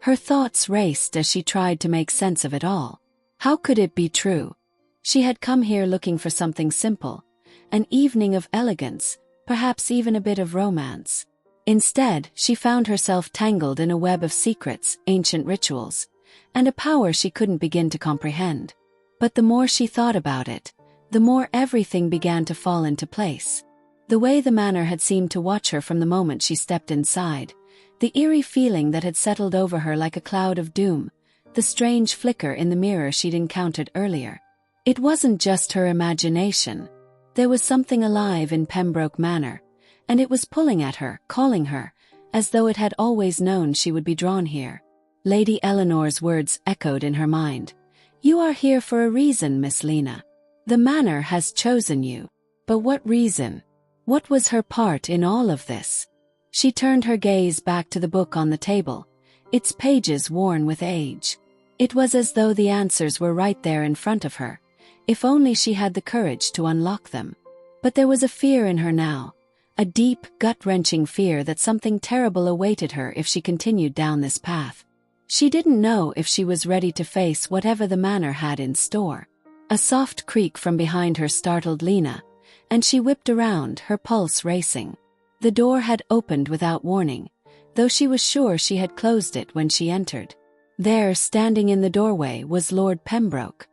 Her thoughts raced as she tried to make sense of it all. How could it be true? She had come here looking for something simple, an evening of elegance, perhaps even a bit of romance. Instead, she found herself tangled in a web of secrets, ancient rituals, and a power she couldn't begin to comprehend. But the more she thought about it, the more everything began to fall into place. The way the manor had seemed to watch her from the moment she stepped inside, the eerie feeling that had settled over her like a cloud of doom, the strange flicker in the mirror she'd encountered earlier. It wasn't just her imagination. There was something alive in Pembroke Manor, and it was pulling at her, calling her, as though it had always known she would be drawn here. Lady Eleanor's words echoed in her mind. You are here for a reason, Miss Lena. The manor has chosen you. But what reason? What was her part in all of this? She turned her gaze back to the book on the table, its pages worn with age. It was as though the answers were right there in front of her, if only she had the courage to unlock them. But there was a fear in her now, a deep, gut-wrenching fear that something terrible awaited her if she continued down this path. She didn't know if she was ready to face whatever the manor had in store. A soft creak from behind her startled Lena, and she whipped around, her pulse racing. The door had opened without warning, though she was sure she had closed it when she entered. There, standing in the doorway, was Lord Pembroke.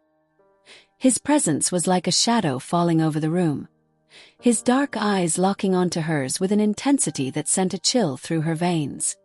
His presence was like a shadow falling over the room, his dark eyes locking onto hers with an intensity that sent a chill through her veins.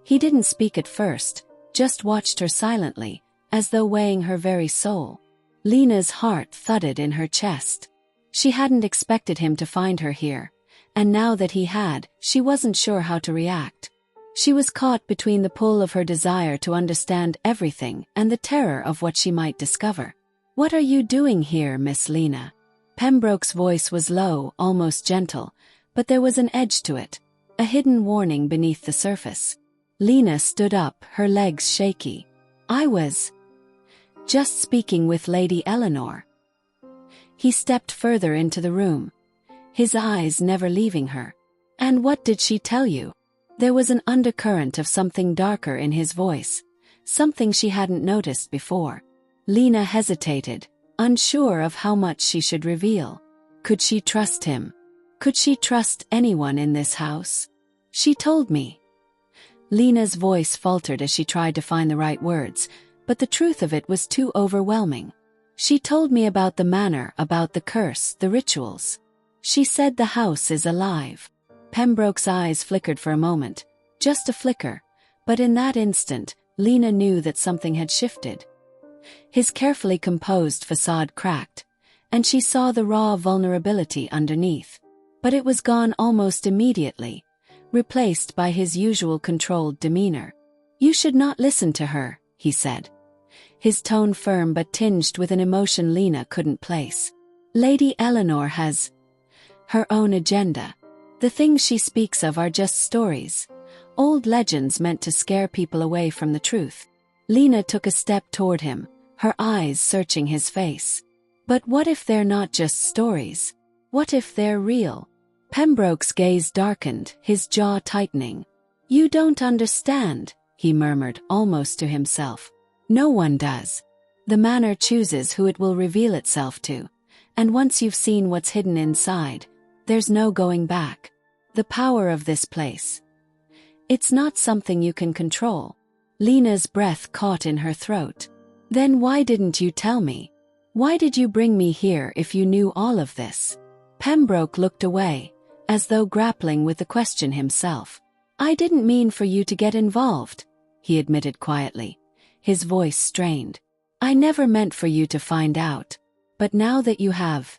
He didn't speak at first, just watched her silently, as though weighing her very soul. Lena's heart thudded in her chest. She hadn't expected him to find her here, and now that he had, she wasn't sure how to react. She was caught between the pull of her desire to understand everything and the terror of what she might discover. What are you doing here, Miss Lena? Pembroke's voice was low, almost gentle, but there was an edge to it, a hidden warning beneath the surface. Lena stood up, her legs shaky. I was just speaking with Lady Eleanor. He stepped further into the room, his eyes never leaving her. And what did she tell you? There was an undercurrent of something darker in his voice, something she hadn't noticed before. Lena hesitated, unsure of how much she should reveal. Could she trust him? Could she trust anyone in this house? She told me Lena's voice faltered as she tried to find the right words, but the truth of it was too overwhelming. She told me about the manor, about the curse, the rituals. She said the house is alive. Pembroke's eyes flickered for a moment, just a flicker, but in that instant, Lena knew that something had shifted. His carefully composed facade cracked, and she saw the raw vulnerability underneath. But it was gone almost immediately, replaced by his usual controlled demeanor. "You should not listen to her," he said. His tone firm but tinged with an emotion Lena couldn't place. "Lady Eleanor has her own agenda. The things she speaks of are just stories, old legends meant to scare people away from the truth." Lena took a step toward him, her eyes searching his face. "But what if they're not just stories? What if they're real?" Pembroke's gaze darkened, his jaw tightening. "You don't understand," he murmured, almost to himself. "No one does. The manor chooses who it will reveal itself to, and once you've seen what's hidden inside, there's no going back. The power of this place. It's not something you can control." Lena's breath caught in her throat. "Then why didn't you tell me? Why did you bring me here if you knew all of this?" Pembroke looked away, as though grappling with the question himself. "I didn't mean for you to get involved," he admitted quietly, his voice strained. "I never meant for you to find out. But now that you have,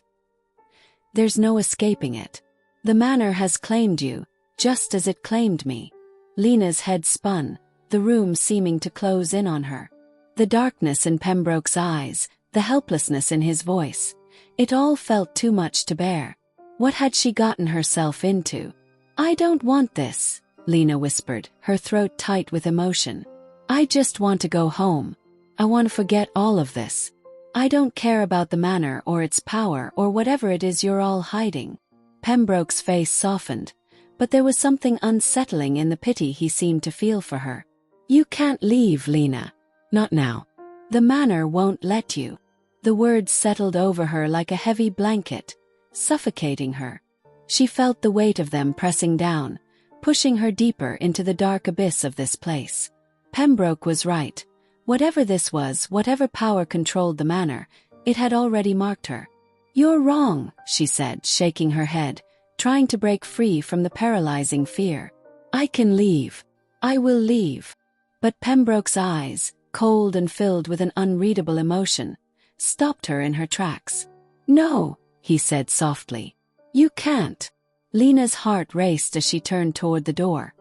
there's no escaping it. The manor has claimed you, just as it claimed me." Lena's head spun, the room seeming to close in on her. The darkness in Pembroke's eyes, the helplessness in his voice, it all felt too much to bear. What had she gotten herself into? "I don't want this," Lena whispered, her throat tight with emotion. "I just want to go home. I want to forget all of this. I don't care about the manor or its power or whatever it is you're all hiding." Pembroke's face softened, but there was something unsettling in the pity he seemed to feel for her. "You can't leave, Lena. Not now. The manor won't let you." The words settled over her like a heavy blanket, suffocating her. She felt the weight of them pressing down, pushing her deeper into the dark abyss of this place. Pembroke was right. Whatever this was, whatever power controlled the manor, it had already marked her. "You're wrong," she said, shaking her head, trying to break free from the paralyzing fear. "I can leave. I will leave." But Pembroke's eyes, cold and filled with an unreadable emotion, stopped her in her tracks. "No," he said softly. "You can't." Lena's heart raced as she turned toward the door,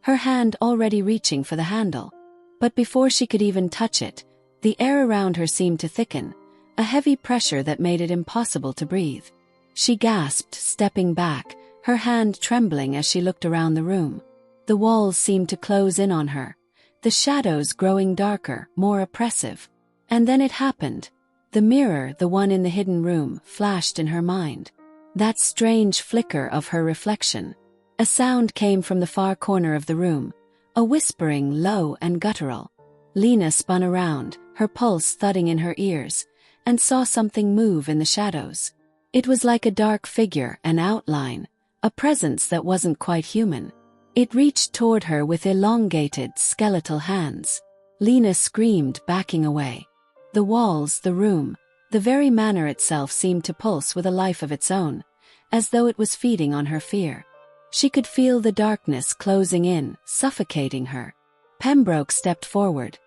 her hand already reaching for the handle. But before she could even touch it, the air around her seemed to thicken, a heavy pressure that made it impossible to breathe. She gasped, stepping back, her hand trembling as she looked around the room. The walls seemed to close in on her, the shadows growing darker, more oppressive. And then it happened. The mirror, the one in the hidden room, flashed in her mind. That strange flicker of her reflection. A sound came from the far corner of the room, a whispering, low and guttural. Lena spun around, her pulse thudding in her ears, and saw something move in the shadows. It was like a dark figure, an outline, a presence that wasn't quite human. It reached toward her with elongated, skeletal hands. Lena screamed, backing away. The walls, the room, the very manor itself seemed to pulse with a life of its own, as though it was feeding on her fear. She could feel the darkness closing in, suffocating her. Pembroke stepped forward,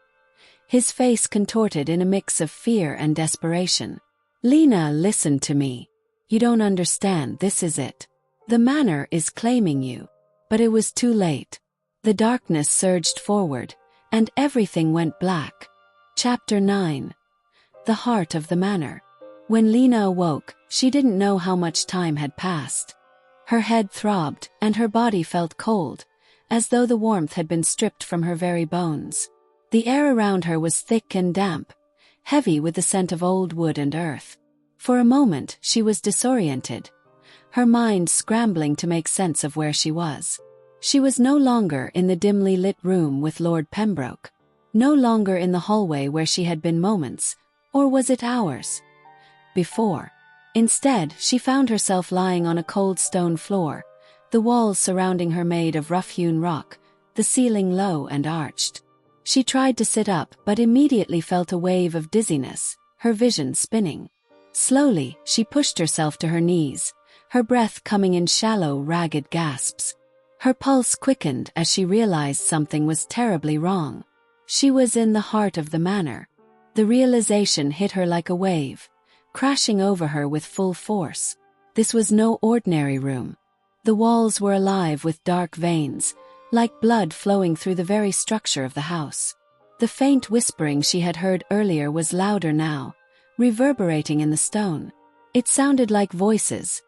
his face contorted in a mix of fear and desperation. "Lena, listen to me. You don't understand, this is it. The manor is claiming you." But it was too late. The darkness surged forward, and everything went black. Chapter 9. The Heart of the Manor. When Lena awoke, she didn't know how much time had passed. Her head throbbed, and her body felt cold, as though the warmth had been stripped from her very bones. The air around her was thick and damp, heavy with the scent of old wood and earth. For a moment, she was disoriented, her mind scrambling to make sense of where she was. She was no longer in the dimly lit room with Lord Pembroke, no longer in the hallway where she had been moments, or was it hours, before. Instead, she found herself lying on a cold stone floor, the walls surrounding her made of rough-hewn rock, the ceiling low and arched. She tried to sit up but immediately felt a wave of dizziness, her vision spinning. Slowly, she pushed herself to her knees, her breath coming in shallow, ragged gasps. Her pulse quickened as she realized something was terribly wrong. She was in the heart of the manor. The realization hit her like a wave, crashing over her with full force. This was no ordinary room. The walls were alive with dark veins, like blood flowing through the very structure of the house. The faint whispering she had heard earlier was louder now, reverberating in the stone. It sounded like voices,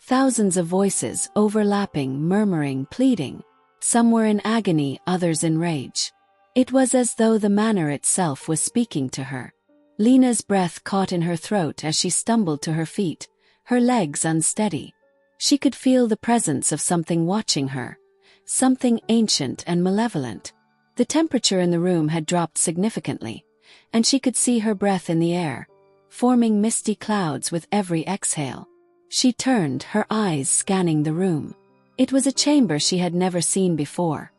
thousands of voices overlapping, murmuring, pleading. Some were in agony, others in rage. It was as though the manor itself was speaking to her. Lena's breath caught in her throat as she stumbled to her feet, her legs unsteady. She could feel the presence of something watching her, something ancient and malevolent. The temperature in the room had dropped significantly, and she could see her breath in the air, forming misty clouds with every exhale. She turned, her eyes scanning the room. It was a chamber she had never seen before,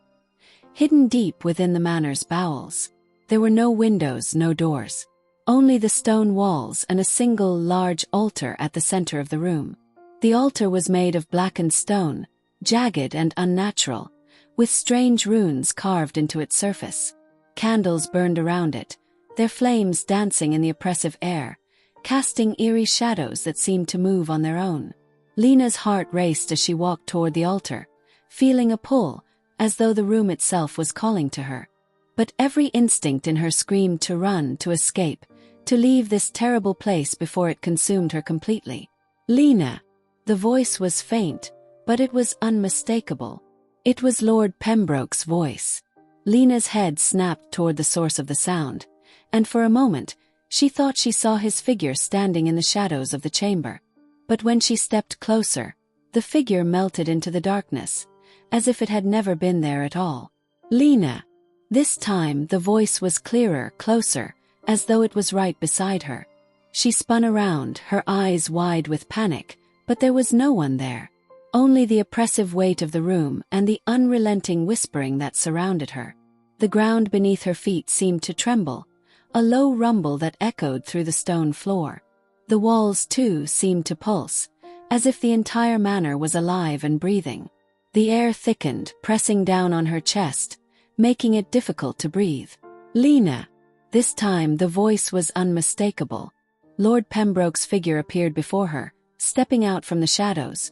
hidden deep within the manor's bowels. There were no windows, no doors, only the stone walls and a single large altar at the center of the room. The altar was made of blackened stone, jagged and unnatural, with strange runes carved into its surface. Candles burned around it, their flames dancing in the oppressive air, casting eerie shadows that seemed to move on their own. Lena's heart raced as she walked toward the altar, feeling a pull, as though the room itself was calling to her. But every instinct in her screamed to run, to escape, to leave this terrible place before it consumed her completely. "Lena!" The voice was faint, but it was unmistakable. It was Lord Pembroke's voice. Lena's head snapped toward the source of the sound, and for a moment, she thought she saw his figure standing in the shadows of the chamber. But when she stepped closer, the figure melted into the darkness, as if it had never been there at all. "Lena!" This time the voice was clearer, closer, as though it was right beside her. She spun around, her eyes wide with panic, but there was no one there. Only the oppressive weight of the room and the unrelenting whispering that surrounded her. The ground beneath her feet seemed to tremble, a low rumble that echoed through the stone floor. The walls, too, seemed to pulse, as if the entire manor was alive and breathing. The air thickened, pressing down on her chest, making it difficult to breathe. "Lena!" This time the voice was unmistakable. Lord Pembroke's figure appeared before her, stepping out from the shadows,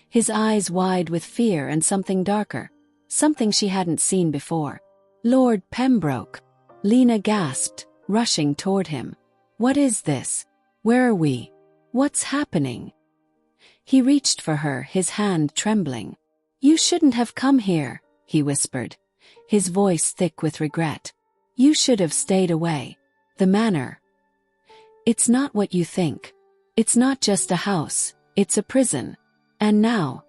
his eyes wide with fear and something darker, something she hadn't seen before. "Lord Pembroke!" Lena gasped, rushing toward him. "What is this? Where are we? What's happening?" He reached for her, his hand trembling. "You shouldn't have come here," he whispered, his voice thick with regret. "You should have stayed away. The manor. It's not what you think. It's not just a house, it's a prison. And now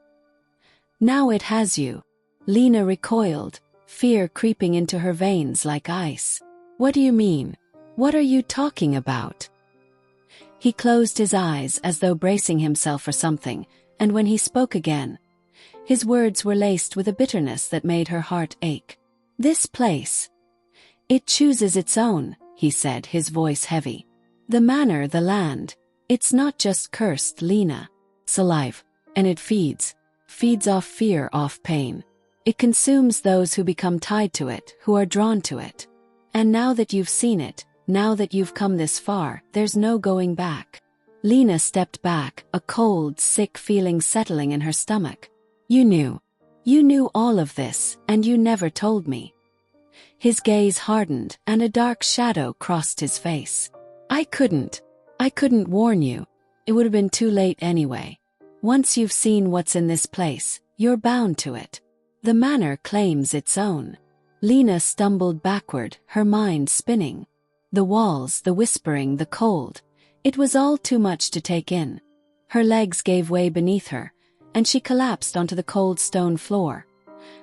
it has you." Lena recoiled, fear creeping into her veins like ice. "What do you mean? What are you talking about?" He closed his eyes as though bracing himself for something, and when he spoke again, his words were laced with a bitterness that made her heart ache. "This place. It chooses its own," he said, his voice heavy. "The manor, the land. It's not just cursed, Lena. It's alive, and it feeds off fear, off pain. It consumes those who become tied to it, who are drawn to it. And now that you've seen it, now that you've come this far, there's no going back." Lena stepped back, a cold, sick feeling settling in her stomach. You knew all of this, and you never told me." His gaze hardened, and a dark shadow crossed his face. I couldn't warn you. It would have been too late anyway. Once you've seen what's in this place, you're bound to it. The manor claims its own." Lena stumbled backward, her mind spinning. The walls, the whispering, the cold. It was all too much to take in. Her legs gave way beneath her, and she collapsed onto the cold stone floor,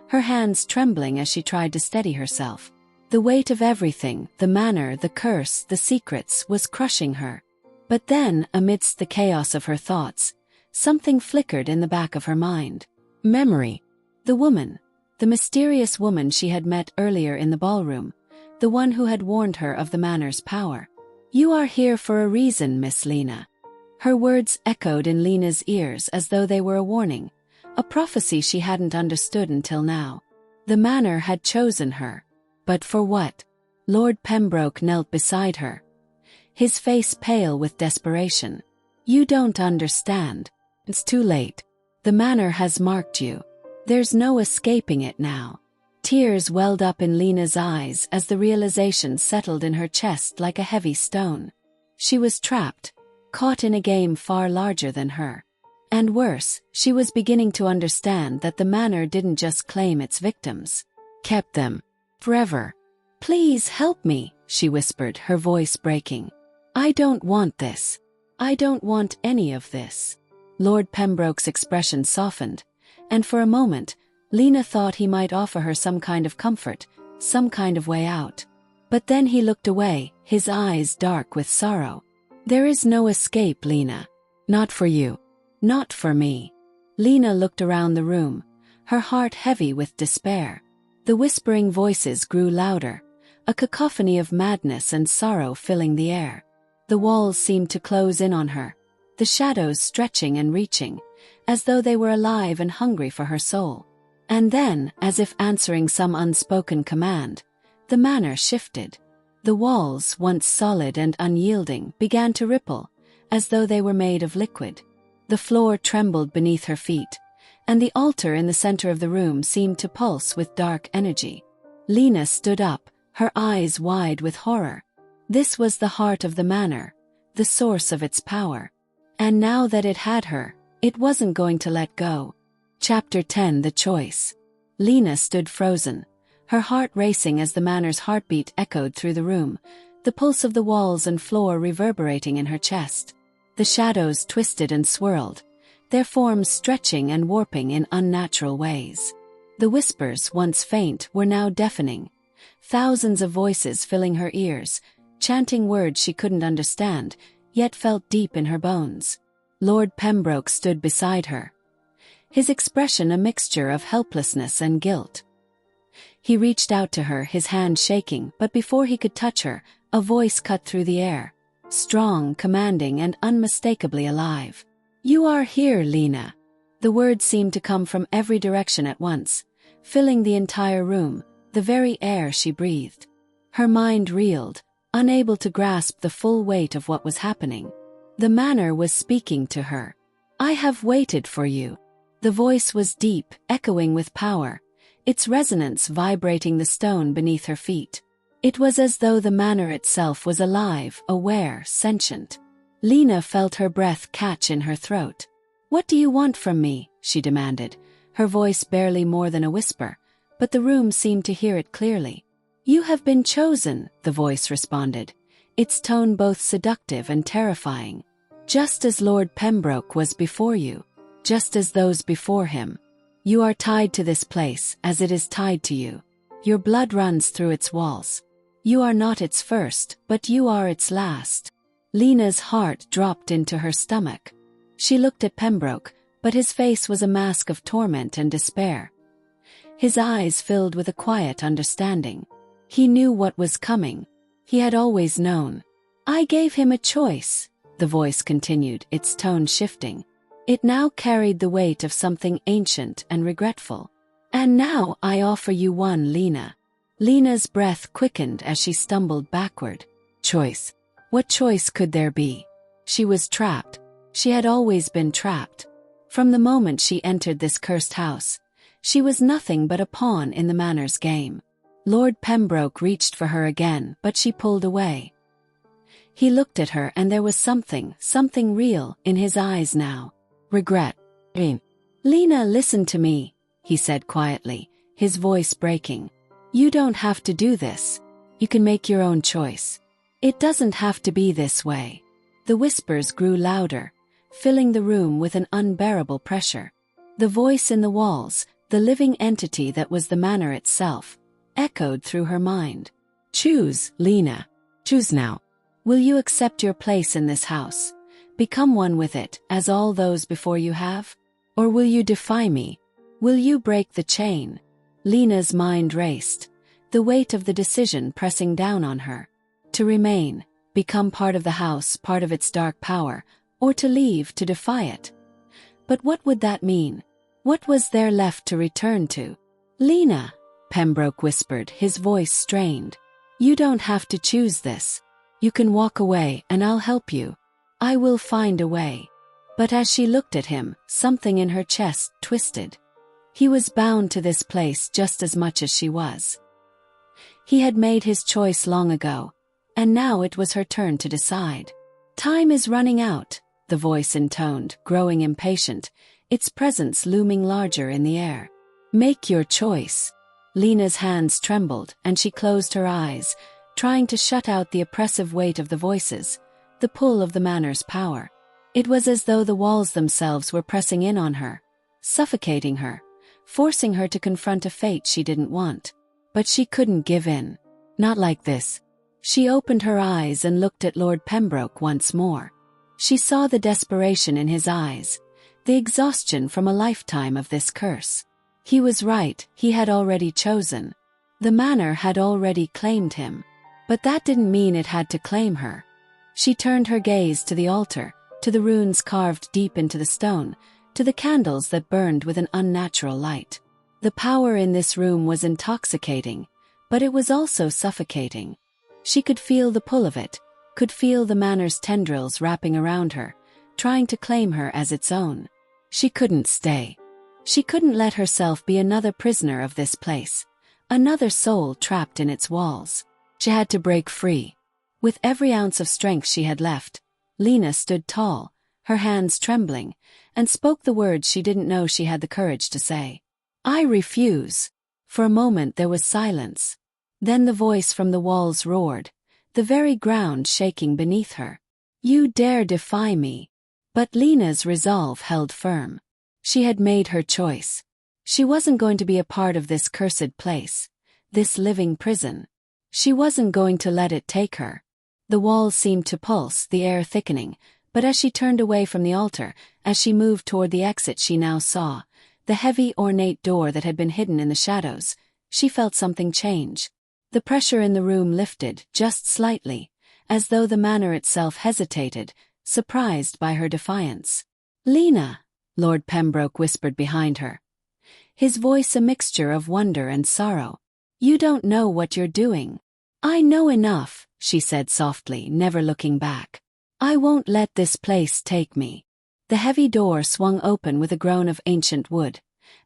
her hands trembling as she tried to steady herself. The weight of everything, the manor, the curse, the secrets, was crushing her. But then, amidst the chaos of her thoughts, something flickered in the back of her mind. Memory. The woman. The mysterious woman she had met earlier in the ballroom, the one who had warned her of the Manor's power. "You are here for a reason, Miss Lena." Her words echoed in Lena's ears as though they were a warning, a prophecy she hadn't understood until now. The Manor had chosen her. But for what? Lord Pembroke knelt beside her, his face pale with desperation. "You don't understand. It's too late. The Manor has marked you. There's no escaping it now." Tears welled up in Lena's eyes as the realization settled in her chest like a heavy stone. She was trapped, caught in a game far larger than her. And worse, she was beginning to understand that the Manor didn't just claim its victims, kept them forever. "Please help me," she whispered, her voice breaking. "I don't want this. I don't want any of this." Lord Pembroke's expression softened, and for a moment, Lena thought he might offer her some kind of comfort, some kind of way out. But then he looked away, his eyes dark with sorrow. "There is no escape, Lena. Not for you. Not for me." Lena looked around the room, her heart heavy with despair. The whispering voices grew louder, a cacophony of madness and sorrow filling the air. The walls seemed to close in on her, the shadows stretching and reaching, as though they were alive and hungry for her soul. And then, as if answering some unspoken command, the Manor shifted. The walls, once solid and unyielding, began to ripple, as though they were made of liquid. The floor trembled beneath her feet, and the altar in the center of the room seemed to pulse with dark energy. Lena stood up, her eyes wide with horror. This was the heart of the Manor, the source of its power. And now that it had her, it wasn't going to let go. Chapter 10: The Choice. Lena stood frozen, her heart racing as the Manor's heartbeat echoed through the room, the pulse of the walls and floor reverberating in her chest. The shadows twisted and swirled, their forms stretching and warping in unnatural ways. The whispers, once faint, were now deafening, thousands of voices filling her ears, chanting words she couldn't understand, yet felt deep in her bones. Lord Pembroke stood beside her, his expression a mixture of helplessness and guilt. He reached out to her, his hand shaking, but before he could touch her, a voice cut through the air, strong, commanding, and unmistakably alive. "You are here, Lena." The words seemed to come from every direction at once, filling the entire room, the very air she breathed. Her mind reeled, unable to grasp the full weight of what was happening. The Manor was speaking to her. "I have waited for you." The voice was deep, echoing with power, its resonance vibrating the stone beneath her feet. It was as though the Manor itself was alive, aware, sentient. Lena felt her breath catch in her throat. "What do you want from me?" she demanded, her voice barely more than a whisper, but the room seemed to hear it clearly. "You have been chosen," the voice responded, its tone both seductive and terrifying. "Just as Lord Pembroke was before you. Just as those before him. You are tied to this place as it is tied to you. Your blood runs through its walls. You are not its first, but you are its last." Lena's heart dropped into her stomach. She looked at Pembroke, but his face was a mask of torment and despair. His eyes filled with a quiet understanding. He knew what was coming. He had always known. "I gave him a choice," the voice continued, its tone shifting. It now carried the weight of something ancient and regretful. "And now I offer you one, Lena." Lena's breath quickened as she stumbled backward. Choice. What choice could there be? She was trapped. She had always been trapped. From the moment she entered this cursed house, she was nothing but a pawn in the Manor's game. Lord Pembroke reached for her again, but she pulled away. He looked at her and there was something real in his eyes now. Regret. "Lena, listen to me," he said quietly, his voice breaking. "You don't have to do this. You can make your own choice. It doesn't have to be this way." The whispers grew louder, filling the room with an unbearable pressure. The voice in the walls, the living entity that was the Manor itself, echoed through her mind. "Choose, Lena. Choose now. Will you accept your place in this house? Become one with it, as all those before you have? Or will you defy me? Will you break the chain?" Lena's mind raced, the weight of the decision pressing down on her. To remain, become part of the house, part of its dark power, or to leave, to defy it. But what would that mean? What was there left to return to? Lena, Pembroke whispered, his voice strained. You don't have to choose this. You can walk away and I'll help you. I will find a way. But as she looked at him, something in her chest twisted. He was bound to this place just as much as she was. He had made his choice long ago, and now it was her turn to decide. Time is running out, the voice intoned, growing impatient, its presence looming larger in the air. Make your choice. Lena's hands trembled and she closed her eyes, trying to shut out the oppressive weight of the voices, the pull of the Manor's power. It was as though the walls themselves were pressing in on her, suffocating her, forcing her to confront a fate she didn't want. But she couldn't give in. Not like this. She opened her eyes and looked at Lord Pembroke once more. She saw the desperation in his eyes, the exhaustion from a lifetime of this curse. He was right, he had already chosen. The Manor had already claimed him. But that didn't mean it had to claim her. She turned her gaze to the altar, to the runes carved deep into the stone, to the candles that burned with an unnatural light. The power in this room was intoxicating, but it was also suffocating. She could feel the pull of it, could feel the Manor's tendrils wrapping around her, trying to claim her as its own. She couldn't stay. She couldn't let herself be another prisoner of this place, another soul trapped in its walls. She had to break free. With every ounce of strength she had left, Lena stood tall, her hands trembling, and spoke the words she didn't know she had the courage to say. I refuse. For a moment there was silence. Then the voice from the walls roared, the very ground shaking beneath her. You dare defy me. But Lena's resolve held firm. She had made her choice. She wasn't going to be a part of this cursed place, this living prison. She wasn't going to let it take her. The walls seemed to pulse, the air thickening, but as she turned away from the altar, as she moved toward the exit she now saw, the heavy, ornate door that had been hidden in the shadows, she felt something change. The pressure in the room lifted, just slightly, as though the Manor itself hesitated, surprised by her defiance. Lena, Lord Pembroke whispered behind her, his voice a mixture of wonder and sorrow. You don't know what you're doing. I know enough, she said softly, never looking back. I won't let this place take me. The heavy door swung open with a groan of ancient wood,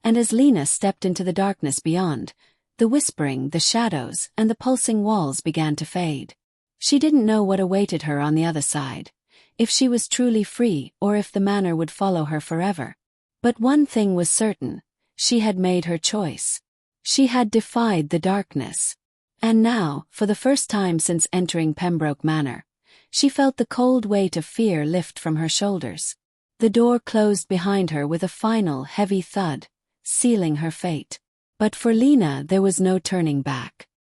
and as Lena stepped into the darkness beyond, the whispering, the shadows, and the pulsing walls began to fade. She didn't know what awaited her on the other side, if she was truly free or if the Manor would follow her forever. But one thing was certain, she had made her choice. She had defied the darkness. And now, for the first time since entering Pembroke Manor, she felt the cold weight of fear lift from her shoulders. The door closed behind her with a final, heavy thud, sealing her fate. But for Lena there was no turning back.